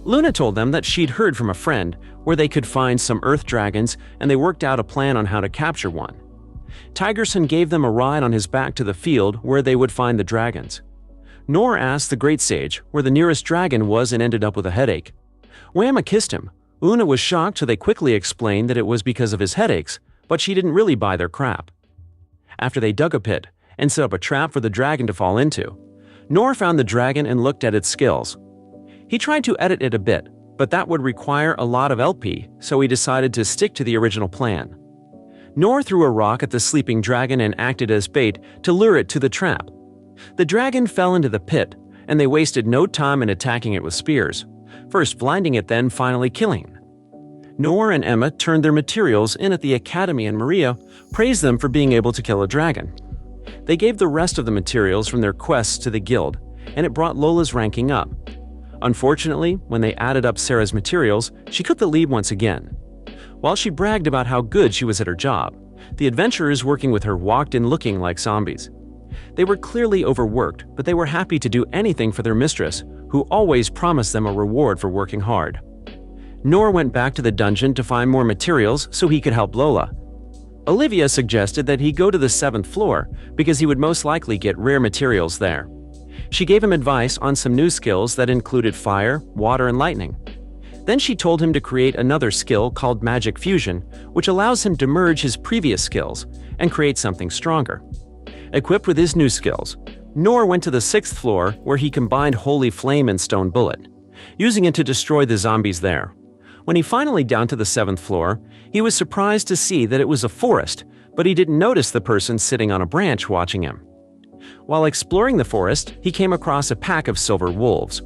Luna told them that she'd heard from a friend where they could find some earth dragons, and they worked out a plan on how to capture one. Tiggerson gave them a ride on his back to the field where they would find the dragons. Nor asked the Great Sage where the nearest dragon was and ended up with a headache. When Emma kissed him, Luna was shocked, so they quickly explained that it was because of his headaches, but she didn't really buy their crap. After they dug a pit and set up a trap for the dragon to fall into, Nor found the dragon and looked at its skills. He tried to edit it a bit, but that would require a lot of LP, so he decided to stick to the original plan. Nor threw a rock at the sleeping dragon and acted as bait to lure it to the trap. The dragon fell into the pit, and they wasted no time in attacking it with spears, first blinding it, then finally killing it. Nor and Emma turned their materials in at the academy, and Maria praised them for being able to kill a dragon. They gave the rest of the materials from their quests to the guild, and it brought Lola's ranking up. Unfortunately, when they added up Sarah's materials, she took the lead once again. While she bragged about how good she was at her job, the adventurers working with her walked in looking like zombies. They were clearly overworked, but they were happy to do anything for their mistress, who always promised them a reward for working hard. Nor went back to the dungeon to find more materials so he could help Lola. Olivia suggested that he go to the 7th floor because he would most likely get rare materials there. She gave him advice on some new skills that included fire, water, and lightning. Then she told him to create another skill called magic fusion, which allows him to merge his previous skills and create something stronger. Equipped with his new skills, Noor went to the 6th floor where he combined Holy Flame and Stone Bullet, using it to destroy the zombies there. When he finally got to the 7th floor, he was surprised to see that it was a forest, but he didn't notice the person sitting on a branch watching him. While exploring the forest, he came across a pack of silver wolves.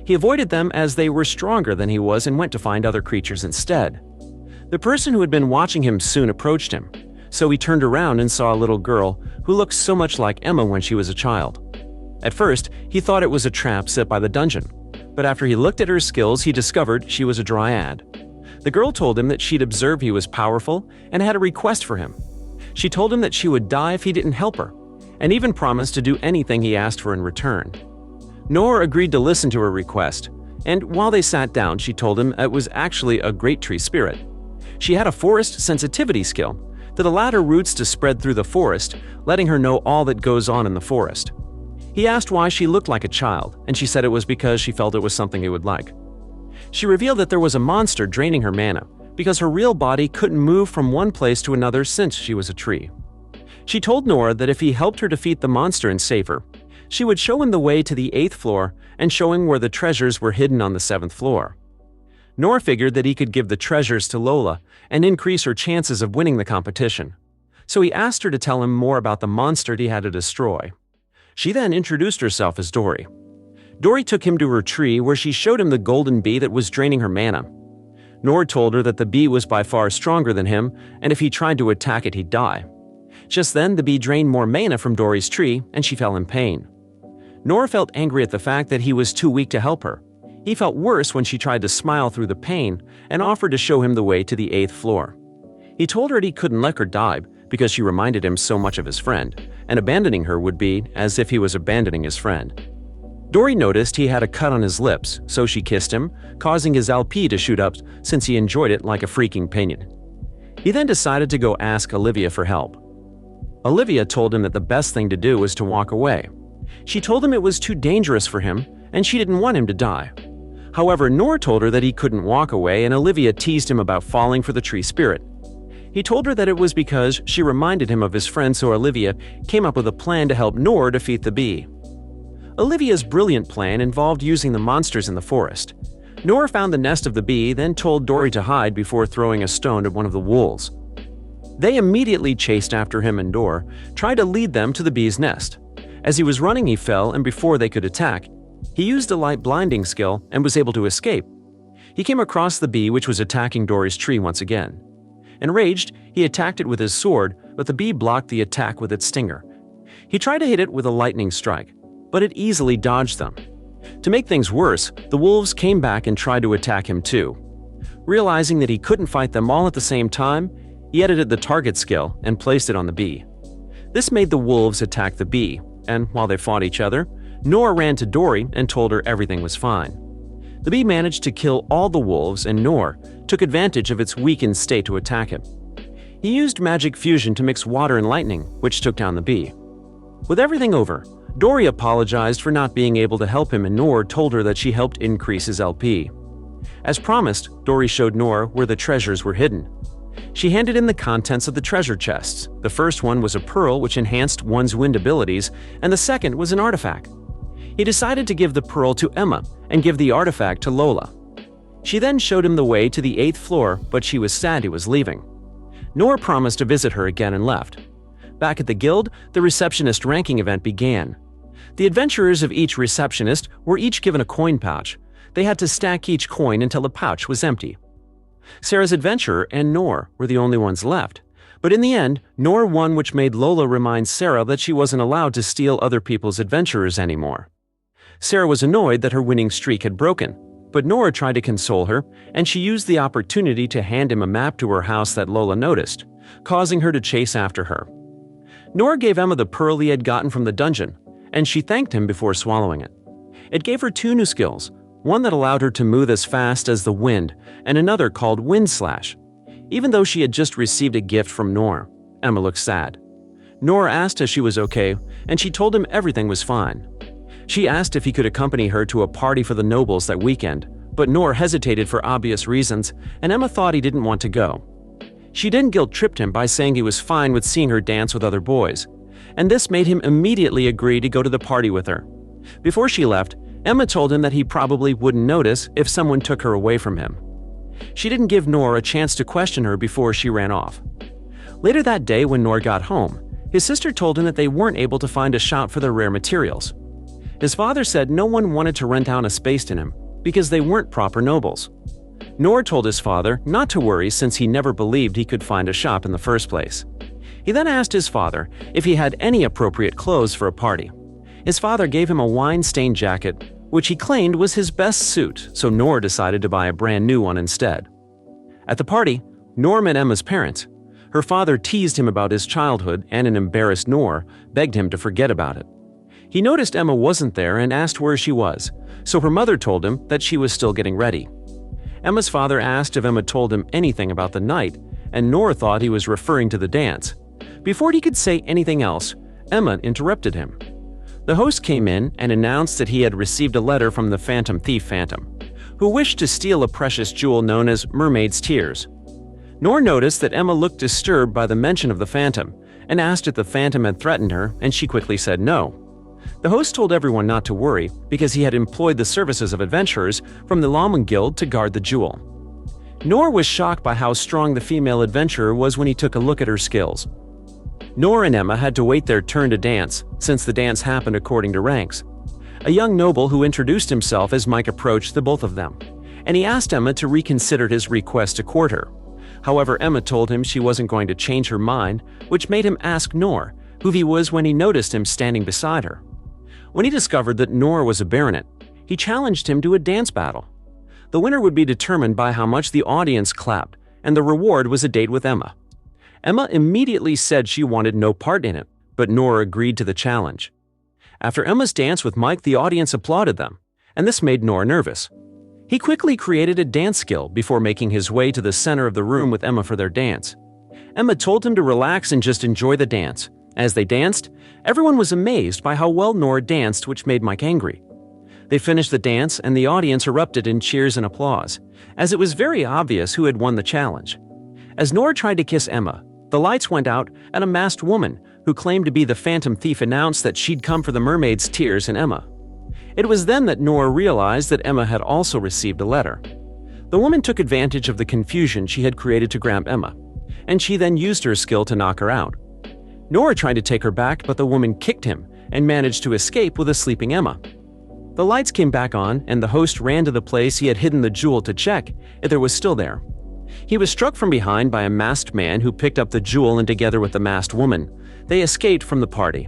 He avoided them as they were stronger than he was and went to find other creatures instead. The person who had been watching him soon approached him, so he turned around and saw a little girl who looked so much like Emma when she was a child. At first, he thought it was a trap set by the dungeon, but after he looked at her skills, he discovered she was a dryad. The girl told him that she'd observed he was powerful and had a request for him. She told him that she would die if he didn't help her, and even promised to do anything he asked for in return. Noor agreed to listen to her request, and while they sat down, she told him it was actually a great tree spirit. She had a forest sensitivity skill that allowed her roots to spread through the forest, letting her know all that goes on in the forest. He asked why she looked like a child, and she said it was because she felt it was something he would like. She revealed that there was a monster draining her mana, because her real body couldn't move from one place to another since she was a tree. She told Noor that if he helped her defeat the monster and save her, she would show him the way to the 8th floor and show him where the treasures were hidden on the 7th floor. Noor figured that he could give the treasures to Lola and increase her chances of winning the competition, so he asked her to tell him more about the monster he had to destroy. She then introduced herself as Dory. Dory took him to her tree where she showed him the golden bee that was draining her mana. Noor told her that the bee was by far stronger than him, and if he tried to attack it, he'd die. Just then, the bee drained more mana from Dory's tree, and she fell in pain. Noor felt angry at the fact that he was too weak to help her. He felt worse when she tried to smile through the pain and offered to show him the way to the 8th floor. He told her he couldn't let her die because she reminded him so much of his friend, and abandoning her would be as if he was abandoning his friend. Dory noticed he had a cut on his lips, so she kissed him, causing his LP to shoot up since he enjoyed it like a freaking pinion. He then decided to go ask Olivia for help. Olivia told him that the best thing to do was to walk away. She told him it was too dangerous for him, and she didn't want him to die. However, Noor told her that he couldn't walk away, and Olivia teased him about falling for the tree spirit. He told her that it was because she reminded him of his friend, so Olivia came up with a plan to help Noor defeat the bee. Olivia's brilliant plan involved using the monsters in the forest. Noor found the nest of the bee, then told Dory to hide before throwing a stone at one of the wolves. They immediately chased after him, and Noor tried to lead them to the bee's nest. As he was running, he fell, and before they could attack, he used a light blinding skill and was able to escape. He came across the bee, which was attacking Dory's tree once again. Enraged, he attacked it with his sword, but the bee blocked the attack with its stinger. He tried to hit it with a lightning strike, but it easily dodged them. To make things worse, the wolves came back and tried to attack him too. Realizing that he couldn't fight them all at the same time, he edited the target skill and placed it on the bee. This made the wolves attack the bee, and while they fought each other, Noor ran to Dory and told her everything was fine. The bee managed to kill all the wolves, and Noor took advantage of its weakened state to attack him. He used magic fusion to mix water and lightning, which took down the bee. With everything over, Dory apologized for not being able to help him, and Noor told her that she helped increase his LP. As promised, Dory showed Noor where the treasures were hidden. She handed him the contents of the treasure chests. The first one was a pearl which enhanced one's wind abilities, and the second was an artifact. He decided to give the pearl to Emma and give the artifact to Lola. She then showed him the way to the 8th floor, but she was sad he was leaving. Noor promised to visit her again and left. Back at the guild, the receptionist ranking event began. The adventurers of each receptionist were each given a coin pouch. They had to stack each coin until the pouch was empty. Sarah's adventurer and Noor were the only ones left. But in the end, Noor won, which made Lola remind Sarah that she wasn't allowed to steal other people's adventurers anymore. Sarah was annoyed that her winning streak had broken, but Noor tried to console her, and she used the opportunity to hand him a map to her house that Lola noticed, causing her to chase after her. Noor gave Emma the pearl he had gotten from the dungeon, and she thanked him before swallowing it. It gave her 2 new skills, one that allowed her to move as fast as the wind, and another called Wind Slash. Even though she had just received a gift from Noor, Emma looked sad. Noor asked if she was okay, and she told him everything was fine. She asked if he could accompany her to a party for the nobles that weekend, but Noor hesitated for obvious reasons, and Emma thought he didn't want to go. She then guilt-tripped him by saying he was fine with seeing her dance with other boys, and this made him immediately agree to go to the party with her. Before she left, Emma told him that he probably wouldn't notice if someone took her away from him. She didn't give Noor a chance to question her before she ran off. Later that day, when Noor got home, his sister told him that they weren't able to find a shop for their rare materials. His father said no one wanted to rent out a space to him because they weren't proper nobles. Noor told his father not to worry since he never believed he could find a shop in the first place. He then asked his father if he had any appropriate clothes for a party. His father gave him a wine-stained jacket, which he claimed was his best suit, so Noor decided to buy a brand new one instead. At the party, Noor met Emma's parents. Her father teased him about his childhood, and an embarrassed Noor begged him to forget about it. He noticed Emma wasn't there and asked where she was, so her mother told him that she was still getting ready. Emma's father asked if Emma told him anything about the night, and Noor thought he was referring to the dance. Before he could say anything else, Emma interrupted him. The host came in and announced that he had received a letter from the phantom thief Phantom, who wished to steal a precious jewel known as Mermaid's Tears. Noor noticed that Emma looked disturbed by the mention of the Phantom and asked if the Phantom had threatened her, and she quickly said no. The host told everyone not to worry because he had employed the services of adventurers from the Lawman Guild to guard the jewel. Noor was shocked by how strong the female adventurer was when he took a look at her skills. Noor and Emma had to wait their turn to dance, since the dance happened according to ranks. A young noble who introduced himself as Mike approached the both of them, and he asked Emma to reconsider his request to court her. However, Emma told him she wasn't going to change her mind, which made him ask Noor who he was when he noticed him standing beside her. When he discovered that Noor was a baronet, he challenged him to a dance battle. The winner would be determined by how much the audience clapped, and the reward was a date with Emma. Emma immediately said she wanted no part in it, but Noor agreed to the challenge. After Emma's dance with Mike, the audience applauded them, and this made Noor nervous. He quickly created a dance skill before making his way to the center of the room with Emma for their dance. Emma told him to relax and just enjoy the dance. As they danced, everyone was amazed by how well Noor danced, which made Mike angry. They finished the dance, and the audience erupted in cheers and applause, as it was very obvious who had won the challenge. As Noor tried to kiss Emma, the lights went out, and a masked woman, who claimed to be the phantom thief, announced that she'd come for the mermaid's tears in Emma. It was then that Noor realized that Emma had also received a letter. The woman took advantage of the confusion she had created to grab Emma, and she then used her skill to knock her out. Noor tried to take her back, but the woman kicked him and managed to escape with a sleeping Emma. The lights came back on, and the host ran to the place he had hidden the jewel to check if there was still there. He was struck from behind by a masked man who picked up the jewel, and together with the masked woman, they escaped from the party.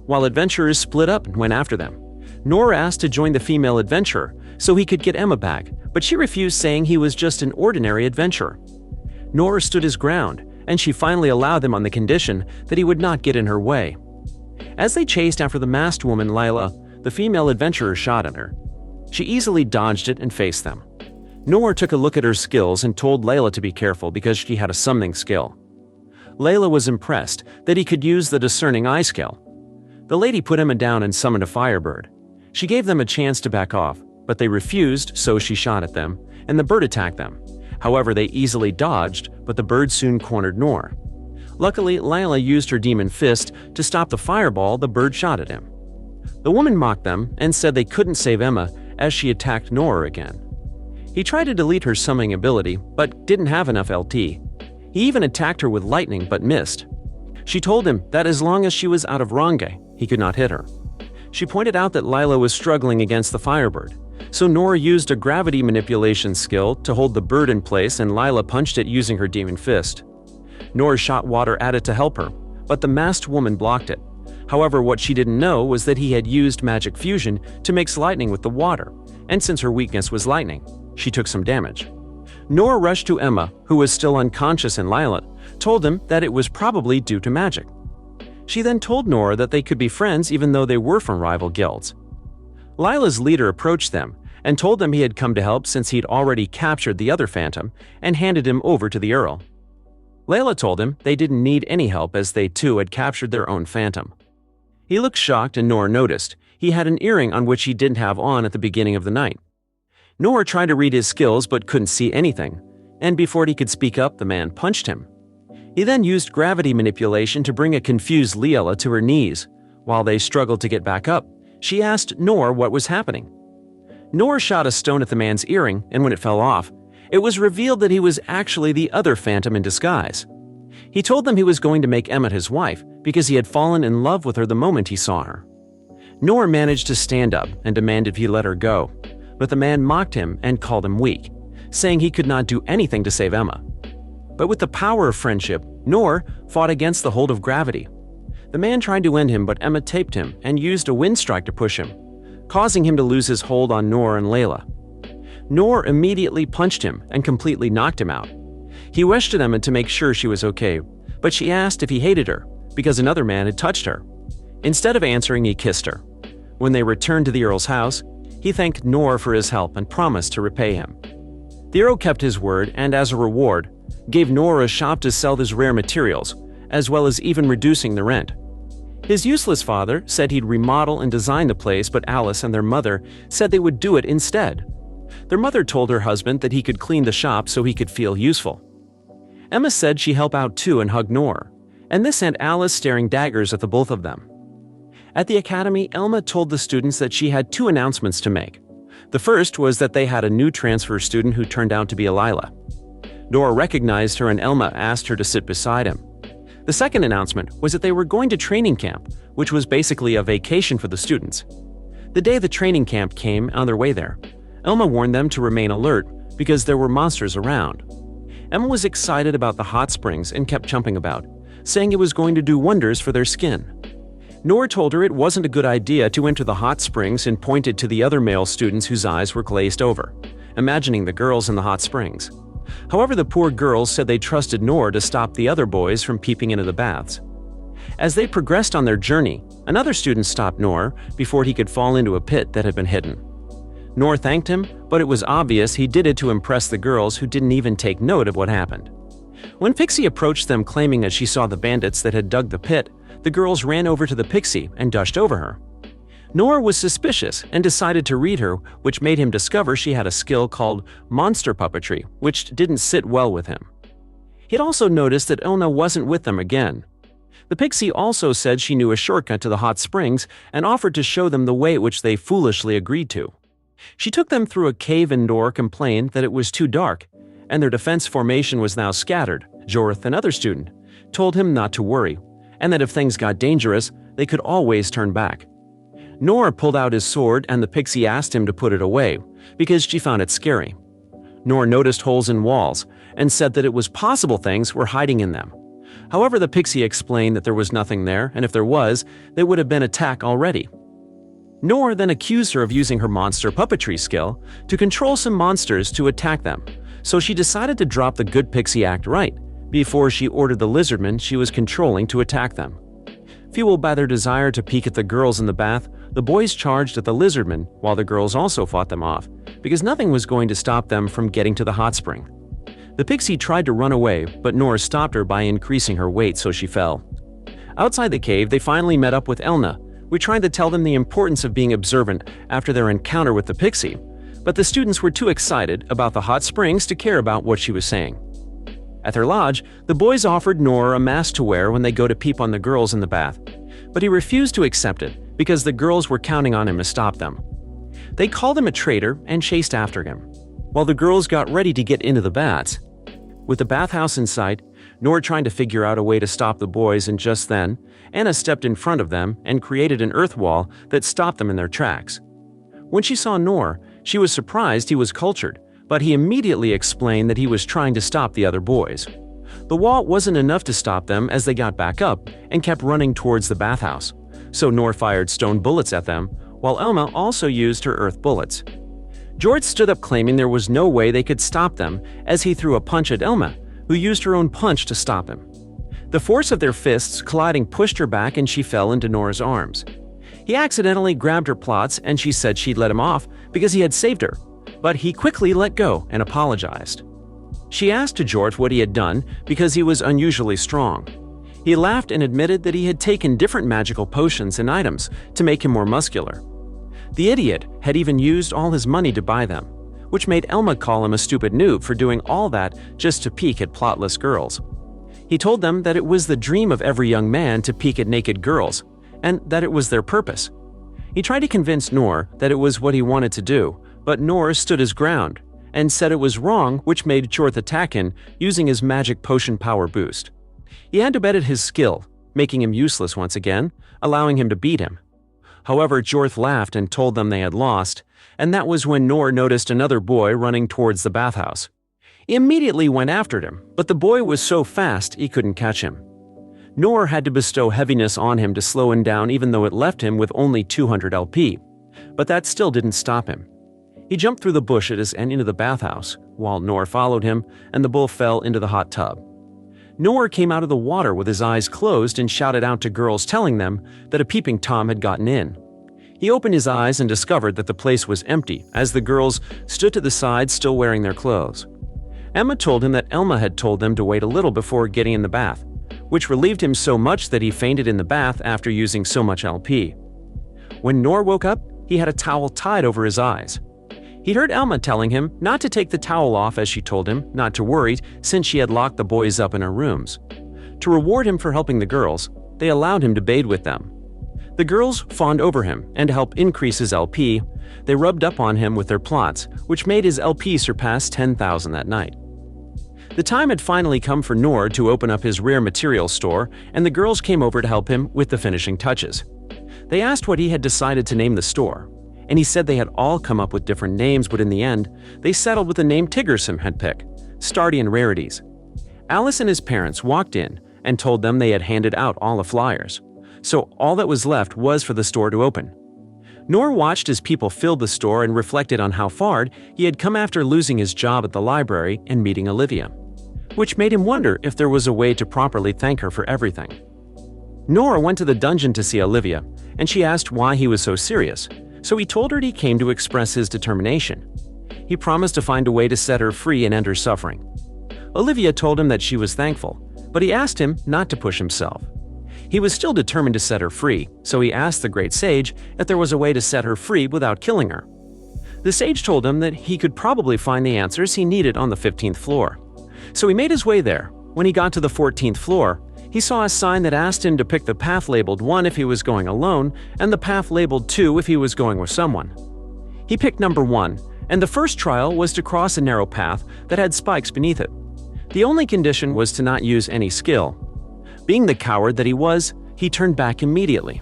While adventurers split up and went after them, Noor asked to join the female adventurer so he could get Emma back, but she refused, saying he was just an ordinary adventurer. Noor stood his ground, and she finally allowed them on the condition that he would not get in her way. As they chased after the masked woman, Lila, the female adventurer, shot at her. She easily dodged it and faced them. Noor took a look at her skills and told Layla to be careful because she had a summoning skill. Layla was impressed that he could use the discerning eye skill. The lady put Emma down and summoned a firebird. She gave them a chance to back off, but they refused, so she shot at them, and the bird attacked them. However, they easily dodged, but the bird soon cornered Noor. Luckily, Layla used her demon fist to stop the fireball the bird shot at him. The woman mocked them and said they couldn't save Emma as she attacked Noor again. He tried to delete her summoning ability, but didn't have enough LT. He even attacked her with lightning, but missed. She told him that as long as she was out of range, he could not hit her. She pointed out that Lila was struggling against the firebird, so Noor used a gravity manipulation skill to hold the bird in place, and Lila punched it using her demon fist. Noor shot water at it to help her, but the masked woman blocked it. However, what she didn't know was that he had used magic fusion to mix lightning with the water, and since her weakness was lightning, she took some damage. Noor rushed to Emma, who was still unconscious, and Lila told him that it was probably due to magic. She then told Noor that they could be friends even though they were from rival guilds. Lila's leader approached them and told them he had come to help since he'd already captured the other phantom and handed him over to the Earl. Layla told him they didn't need any help as they too had captured their own phantom. He looked shocked and Nora noticed. He had an earring on which he didn't have on at the beginning of the night. Nora tried to read his skills but couldn't see anything, and before he could speak up, the man punched him. He then used gravity manipulation to bring a confused Liela to her knees. While they struggled to get back up, she asked Nora what was happening. Nora shot a stone at the man's earring, and when it fell off, it was revealed that he was actually the other phantom in disguise. He told them he was going to make Emma his wife because he had fallen in love with her the moment he saw her. Nora managed to stand up and demanded he let her go, but the man mocked him and called him weak, saying he could not do anything to save Emma. But with the power of friendship, Nora fought against the hold of gravity. The man tried to end him, but Emma taped him and used a wind strike to push him, causing him to lose his hold on Nora and Layla. Nora immediately punched him and completely knocked him out. He wished at Emma to make sure she was okay, but she asked if he hated her because another man had touched her. Instead of answering, he kissed her. When they returned to the Earl's house, he thanked Nora for his help and promised to repay him. The Earl kept his word and, as a reward, gave Nora a shop to sell his rare materials, as well as even reducing the rent. His useless father said he'd remodel and design the place, but Alice and their mother said they would do it instead. Their mother told her husband that he could clean the shop so he could feel useful. Emma said she'd help out too and hugged Nora, and this sent Alice staring daggers at the both of them. At the academy, Elma told the students that she had 2 announcements to make. The first was that they had a new transfer student who turned out to be Elila. Nora recognized her and Elma asked her to sit beside him. The second announcement was that they were going to training camp, which was basically a vacation for the students. The day the training camp came on their way there, Elma warned them to remain alert because there were monsters around. Emma was excited about the hot springs and kept jumping about, saying it was going to do wonders for their skin. Nora told her it wasn't a good idea to enter the hot springs and pointed to the other male students whose eyes were glazed over, imagining the girls in the hot springs. However, the poor girls said they trusted Nora to stop the other boys from peeping into the baths. As they progressed on their journey, another student stopped Nora before he could fall into a pit that had been hidden. Nora thanked him, but it was obvious he did it to impress the girls who didn't even take note of what happened. When Pixie approached them claiming that she saw the bandits that had dug the pit, the girls ran over to the Pixie and gushed over her. Nora was suspicious and decided to read her, which made him discover she had a skill called monster puppetry, which didn't sit well with him. He'd also noticed that Ilna wasn't with them again. The Pixie also said she knew a shortcut to the hot springs and offered to show them the way which they foolishly agreed to. She took them through a cave and Nora complained that it was too dark, and their defense formation was now scattered. Jorth, another student, told him not to worry, and that if things got dangerous, they could always turn back. Nora pulled out his sword and the Pixie asked him to put it away, because she found it scary. Nora noticed holes in walls and said that it was possible things were hiding in them. However, the Pixie explained that there was nothing there, and if there was, there would have been attack already. Nora then accused her of using her monster puppetry skill to control some monsters to attack them, so she decided to drop the good Pixie act right before she ordered the lizardmen she was controlling to attack them. Fueled by their desire to peek at the girls in the bath, the boys charged at the lizardmen while the girls also fought them off, because nothing was going to stop them from getting to the hot spring. The Pixie tried to run away, but Nora stopped her by increasing her weight so she fell. Outside the cave, they finally met up with Elna, who tried to tell them the importance of being observant after their encounter with the Pixie, but the students were too excited about the hot springs to care about what she was saying. At their lodge, the boys offered Nora a mask to wear when they go to peep on the girls in the bath, but he refused to accept it because the girls were counting on him to stop them. They called him a traitor and chased after him, while the girls got ready to get into the baths. With the bathhouse in sight, Nora tried to figure out a way to stop the boys, and just then, Anna stepped in front of them and created an earth wall that stopped them in their tracks. When she saw Nora, she was surprised he was cultured, but he immediately explained that he was trying to stop the other boys. The wall wasn't enough to stop them as they got back up and kept running towards the bathhouse, so Nora fired stone bullets at them, while Elma also used her earth bullets. George stood up claiming there was no way they could stop them as he threw a punch at Elma, who used her own punch to stop him. The force of their fists colliding pushed her back and she fell into Nora's arms. He accidentally grabbed her plots and she said she'd let him off because he had saved her, but he quickly let go and apologized. She asked to George what he had done because he was unusually strong. He laughed and admitted that he had taken different magical potions and items to make him more muscular. The idiot had even used all his money to buy them, which made Elma call him a stupid noob for doing all that just to peek at plotless girls. He told them that it was the dream of every young man to peek at naked girls, and that it was their purpose. He tried to convince Noor that it was what he wanted to do, but Noor stood his ground and said it was wrong, which made Jorth attack him using his magic potion power boost. He had to bet at his skill, making him useless once again, allowing him to beat him. However, Jorth laughed and told them they had lost, and that was when Noor noticed another boy running towards the bathhouse. He immediately went after him, but the boy was so fast he couldn't catch him. Noor had to bestow heaviness on him to slow him down, even though it left him with only 200 LP, but that still didn't stop him. He jumped through the bushes and into the bathhouse, while Noor followed him, and the bull fell into the hot tub. Noor came out of the water with his eyes closed and shouted out to girls, telling them that a peeping Tom had gotten in. He opened his eyes and discovered that the place was empty, as the girls stood to the side still wearing their clothes. Emma told him that Elma had told them to wait a little before getting in the bath, which relieved him so much that he fainted in the bath after using so much LP. When Noor woke up, he had a towel tied over his eyes. He'd heard Elma telling him not to take the towel off, as she told him not to worry since she had locked the boys up in her rooms. To reward him for helping the girls, they allowed him to bathe with them. The girls fawned over him, and to help increase his LP, they rubbed up on him with their plots, which made his LP surpass 10,000 that night. The time had finally come for Noor to open up his rare material store, and the girls came over to help him with the finishing touches. They asked what he had decided to name the store, and he said they had all come up with different names, but in the end, they settled with the name Tiggersome had picked, Stardian Rarities. Alice and his parents walked in and told them they had handed out all the flyers, so all that was left was for the store to open. Noor watched as people filled the store and reflected on how far he had come after losing his job at the library and meeting Olivia, which made him wonder if there was a way to properly thank her for everything. Noor went to the dungeon to see Olivia, and she asked why he was so serious, so he told her he came to express his determination. He promised to find a way to set her free and end her suffering. Olivia told him that she was thankful, but he asked him not to push himself. He was still determined to set her free, so he asked the great sage if there was a way to set her free without killing her. The sage told him that he could probably find the answers he needed on the 15th floor. So he made his way there. When he got to the 14th floor, he saw a sign that asked him to pick the path labeled 1 if he was going alone, and the path labeled 2 if he was going with someone. He picked number 1, and the first trial was to cross a narrow path that had spikes beneath it. The only condition was to not use any skill. Being the coward that he was, he turned back immediately.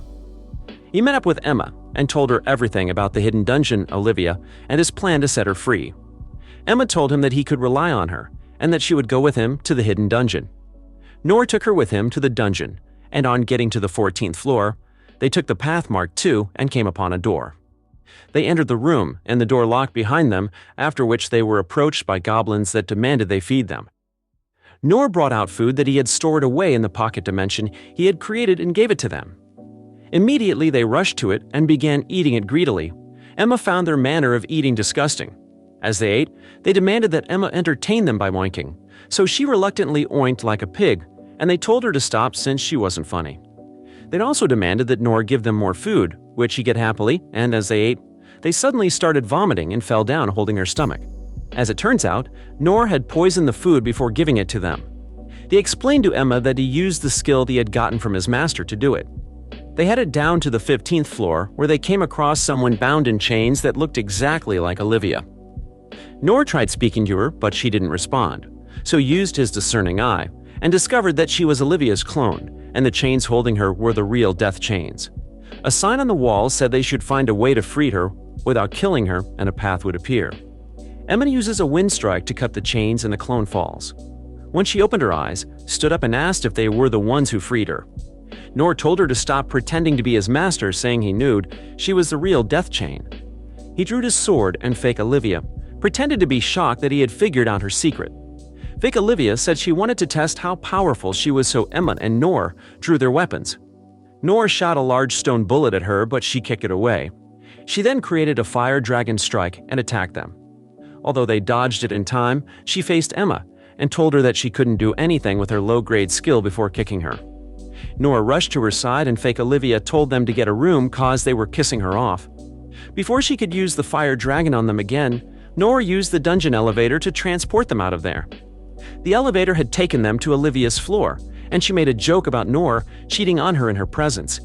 He met up with Emma and told her everything about the hidden dungeon, Olivia, and his plan to set her free. Emma told him that he could rely on her, and that she would go with him to the hidden dungeon. Noor took her with him to the dungeon, and on getting to the 14th floor, they took the path marked 2 and came upon a door. They entered the room, and the door locked behind them, after which they were approached by goblins that demanded they feed them. Noor brought out food that he had stored away in the pocket dimension he had created and gave it to them. Immediately they rushed to it and began eating it greedily. Emma found their manner of eating disgusting. As they ate, they demanded that Emma entertain them by oinking, so she reluctantly oinked like a pig, and they told her to stop since she wasn't funny. They'd also demanded that Noor give them more food, which he did happily, and as they ate, they suddenly started vomiting and fell down holding her stomach. As it turns out, Noor had poisoned the food before giving it to them. They explained to Emma that he used the skill he had gotten from his master to do it. They headed down to the 15th floor, where they came across someone bound in chains that looked exactly like Olivia. Noor tried speaking to her, but she didn't respond, so used his discerning eye and discovered that she was Olivia's clone, and the chains holding her were the real death chains. A sign on the wall said they should find a way to free her without killing her, and a path would appear. Emma uses a wind strike to cut the chains, and the clone falls. When she opened her eyes, stood up and asked if they were the ones who freed her. Noor told her to stop pretending to be his master, saying he knew she was the real death chain. He drew his sword, and fake Olivia pretended to be shocked that he had figured out her secret. Fake Olivia said she wanted to test how powerful she was, so Emma and Noor drew their weapons. Noor shot a large stone bullet at her, but she kicked it away. She then created a fire dragon strike and attacked them. Although they dodged it in time, she faced Emma and told her that she couldn't do anything with her low-grade skill before kicking her. Nora rushed to her side and fake Olivia told them to get a room cause they were kissing her off. Before she could use the fire dragon on them again, Nora used the dungeon elevator to transport them out of there. The elevator had taken them to Olivia's floor, and she made a joke about Nora cheating on her in her presence.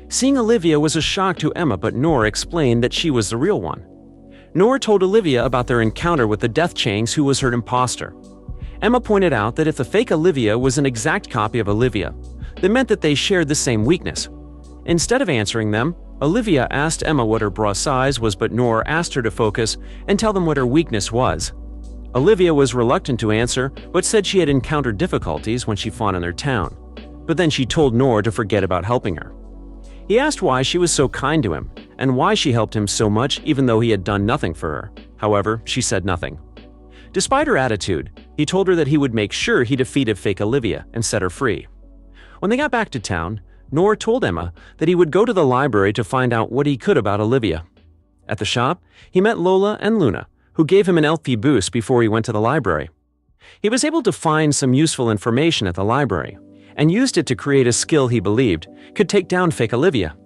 Seeing Olivia was a shock to Emma, but Nora explained that she was the real one. Nora told Olivia about their encounter with the Death Chains, who was her imposter. Emma pointed out that if the fake Olivia was an exact copy of Olivia, that meant that they shared the same weakness. Instead of answering them, Olivia asked Emma what her bra size was, but Nora asked her to focus and tell them what her weakness was. Olivia was reluctant to answer, but said she had encountered difficulties when she fought in their town. But then she told Nora to forget about helping her. He asked why she was so kind to him, and why she helped him so much even though he had done nothing for her. However, she said nothing. Despite her attitude, he told her that he would make sure he defeated fake Olivia and set her free. When they got back to town, Nora told Emma that he would go to the library to find out what he could about Olivia. At the shop, he met Lola and Luna, who gave him an LP boost before he went to the library. He was able to find some useful information at the library, and used it to create a skill he believed could take down fake Olivia.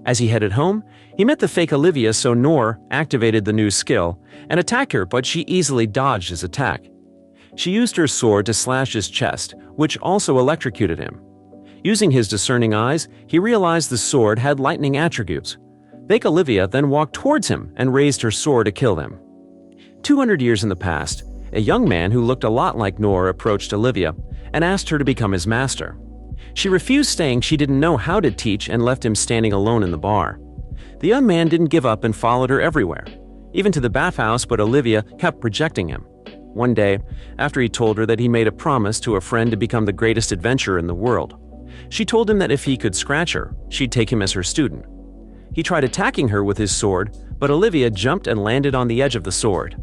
As he headed home, he met the fake Olivia, so Nora activated the new skill and attacked her, but she easily dodged his attack. She used her sword to slash his chest, which also electrocuted him. Using his discerning eyes, he realized the sword had lightning attributes. Fake Olivia then walked towards him and raised her sword to kill him. 200 years in the past, a young man who looked a lot like Nora approached Olivia and asked her to become his master. She refused, saying she didn't know how to teach, and left him standing alone in the bar. The young man didn't give up and followed her everywhere, even to the bathhouse, but Olivia kept rejecting him. One day, after he told her that he made a promise to a friend to become the greatest adventurer in the world, she told him that if he could scratch her, she'd take him as her student. He tried attacking her with his sword, but Olivia jumped and landed on the edge of the sword.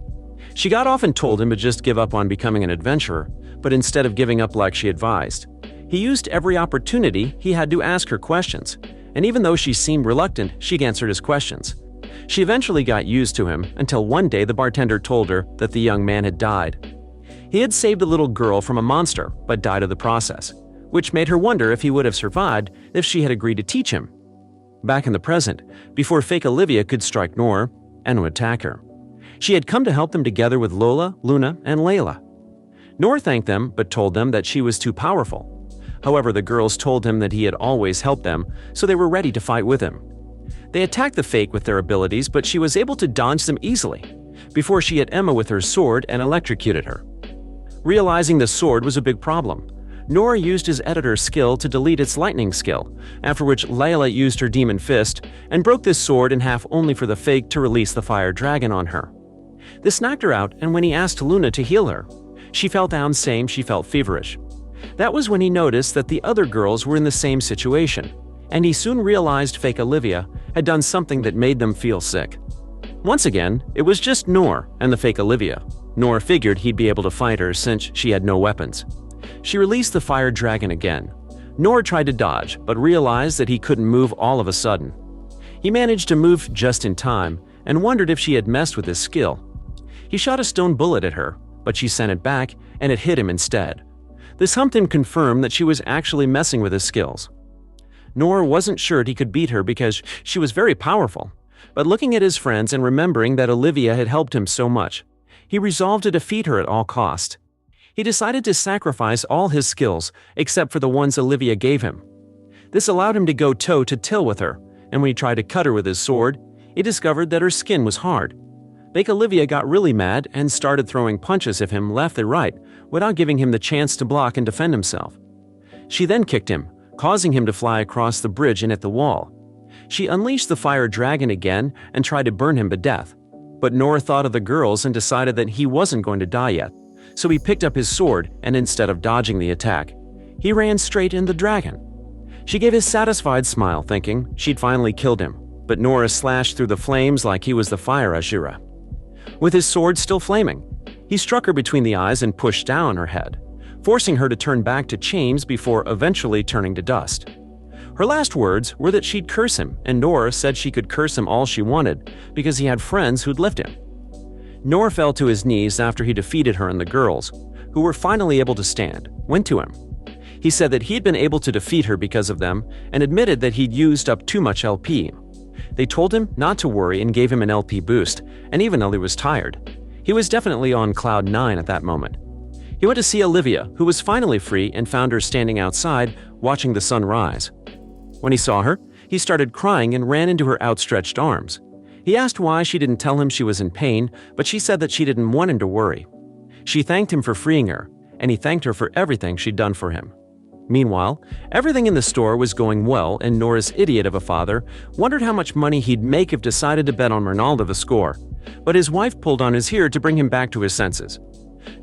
She got off and told him to just give up on becoming an adventurer, but instead of giving up like she advised, he used every opportunity he had to ask her questions, and even though she seemed reluctant, she answered his questions. She eventually got used to him until one day the bartender told her that the young man had died. He had saved a little girl from a monster, but died of the process, which made her wonder if he would have survived if she had agreed to teach him. Back in the present, before fake Olivia could strike Nora and would attack her, she had come to help them together with Lola, Luna, and Layla. Nora thanked them but told them that she was too powerful. However, the girls told him that he had always helped them, so they were ready to fight with him. They attacked the fake with their abilities, but she was able to dodge them easily, before she hit Emma with her sword and electrocuted her. Realizing the sword was a big problem, Nora used his editor skill to delete its lightning skill, after which Layla used her demon fist and broke this sword in half only for the fake to release the fire dragon on her. This knocked her out, and when he asked Luna to heal her, she fell down, saying she felt feverish. That was when he noticed that the other girls were in the same situation, and he soon realized fake Olivia had done something that made them feel sick. Once again, it was just Nora and the fake Olivia. Nora figured he'd be able to fight her since she had no weapons. She released the fire dragon again. Nora tried to dodge, but realized that he couldn't move all of a sudden. He managed to move just in time and wondered if she had messed with his skill. He shot a stone bullet at her, but she sent it back and it hit him instead. This helped him confirm that she was actually messing with his skills. Nora wasn't sure he could beat her because she was very powerful, but looking at his friends and remembering that Olivia had helped him so much, he resolved to defeat her at all cost. He decided to sacrifice all his skills except for the ones Olivia gave him. This allowed him to go toe-to-toe with her, and when he tried to cut her with his sword, he discovered that her skin was hard. Fake Olivia got really mad and started throwing punches at him left and right without giving him the chance to block and defend himself. She then kicked him, causing him to fly across the bridge and hit the wall. She unleashed the fire dragon again and tried to burn him to death. But Nora thought of the girls and decided that he wasn't going to die yet, so he picked up his sword and instead of dodging the attack, he ran straight in the dragon. She gave a satisfied smile, thinking she'd finally killed him, but Nora slashed through the flames like he was the fire Ashura. With his sword still flaming, he struck her between the eyes and pushed down her head, forcing her to turn back to chains before eventually turning to dust. Her last words were that she'd curse him, and Nora said she could curse him all she wanted because he had friends who'd lift him. Nora fell to his knees after he defeated her, and the girls, who were finally able to stand, went to him. He said that he'd been able to defeat her because of them and admitted that he'd used up too much LP. They told him not to worry and gave him an LP boost, and even though he was tired, he was definitely on cloud 9 at that moment. He went to see Olivia, who was finally free, and found her standing outside watching the sun rise. When he saw her, he started crying and ran into her outstretched arms. He asked why she didn't tell him she was in pain, but she said that she didn't want him to worry. She thanked him for freeing her, and he thanked her for everything she'd done for him. Meanwhile, everything in the store was going well, and Nora's idiot of a father wondered how much money he'd make if decided to bet on Ronaldo to score. But his wife pulled on his hair to bring him back to his senses.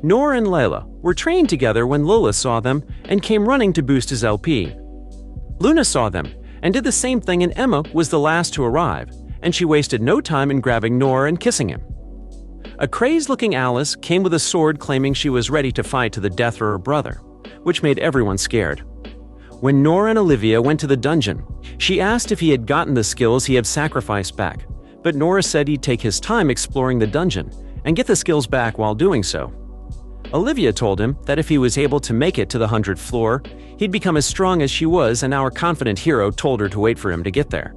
Nora and Layla were trained together when Lola saw them and came running to boost his LP. Luna saw them and did the same thing, and Emma was the last to arrive, and she wasted no time in grabbing Nora and kissing him. A crazed-looking Alice came with a sword claiming she was ready to fight to the death for her brother, which made everyone scared. When Nora and Olivia went to the dungeon, she asked if he had gotten the skills he had sacrificed back, but Nora said he'd take his time exploring the dungeon and get the skills back while doing so. Olivia told him that if he was able to make it to the 100th floor, he'd become as strong as she was, and our confident hero told her to wait for him to get there.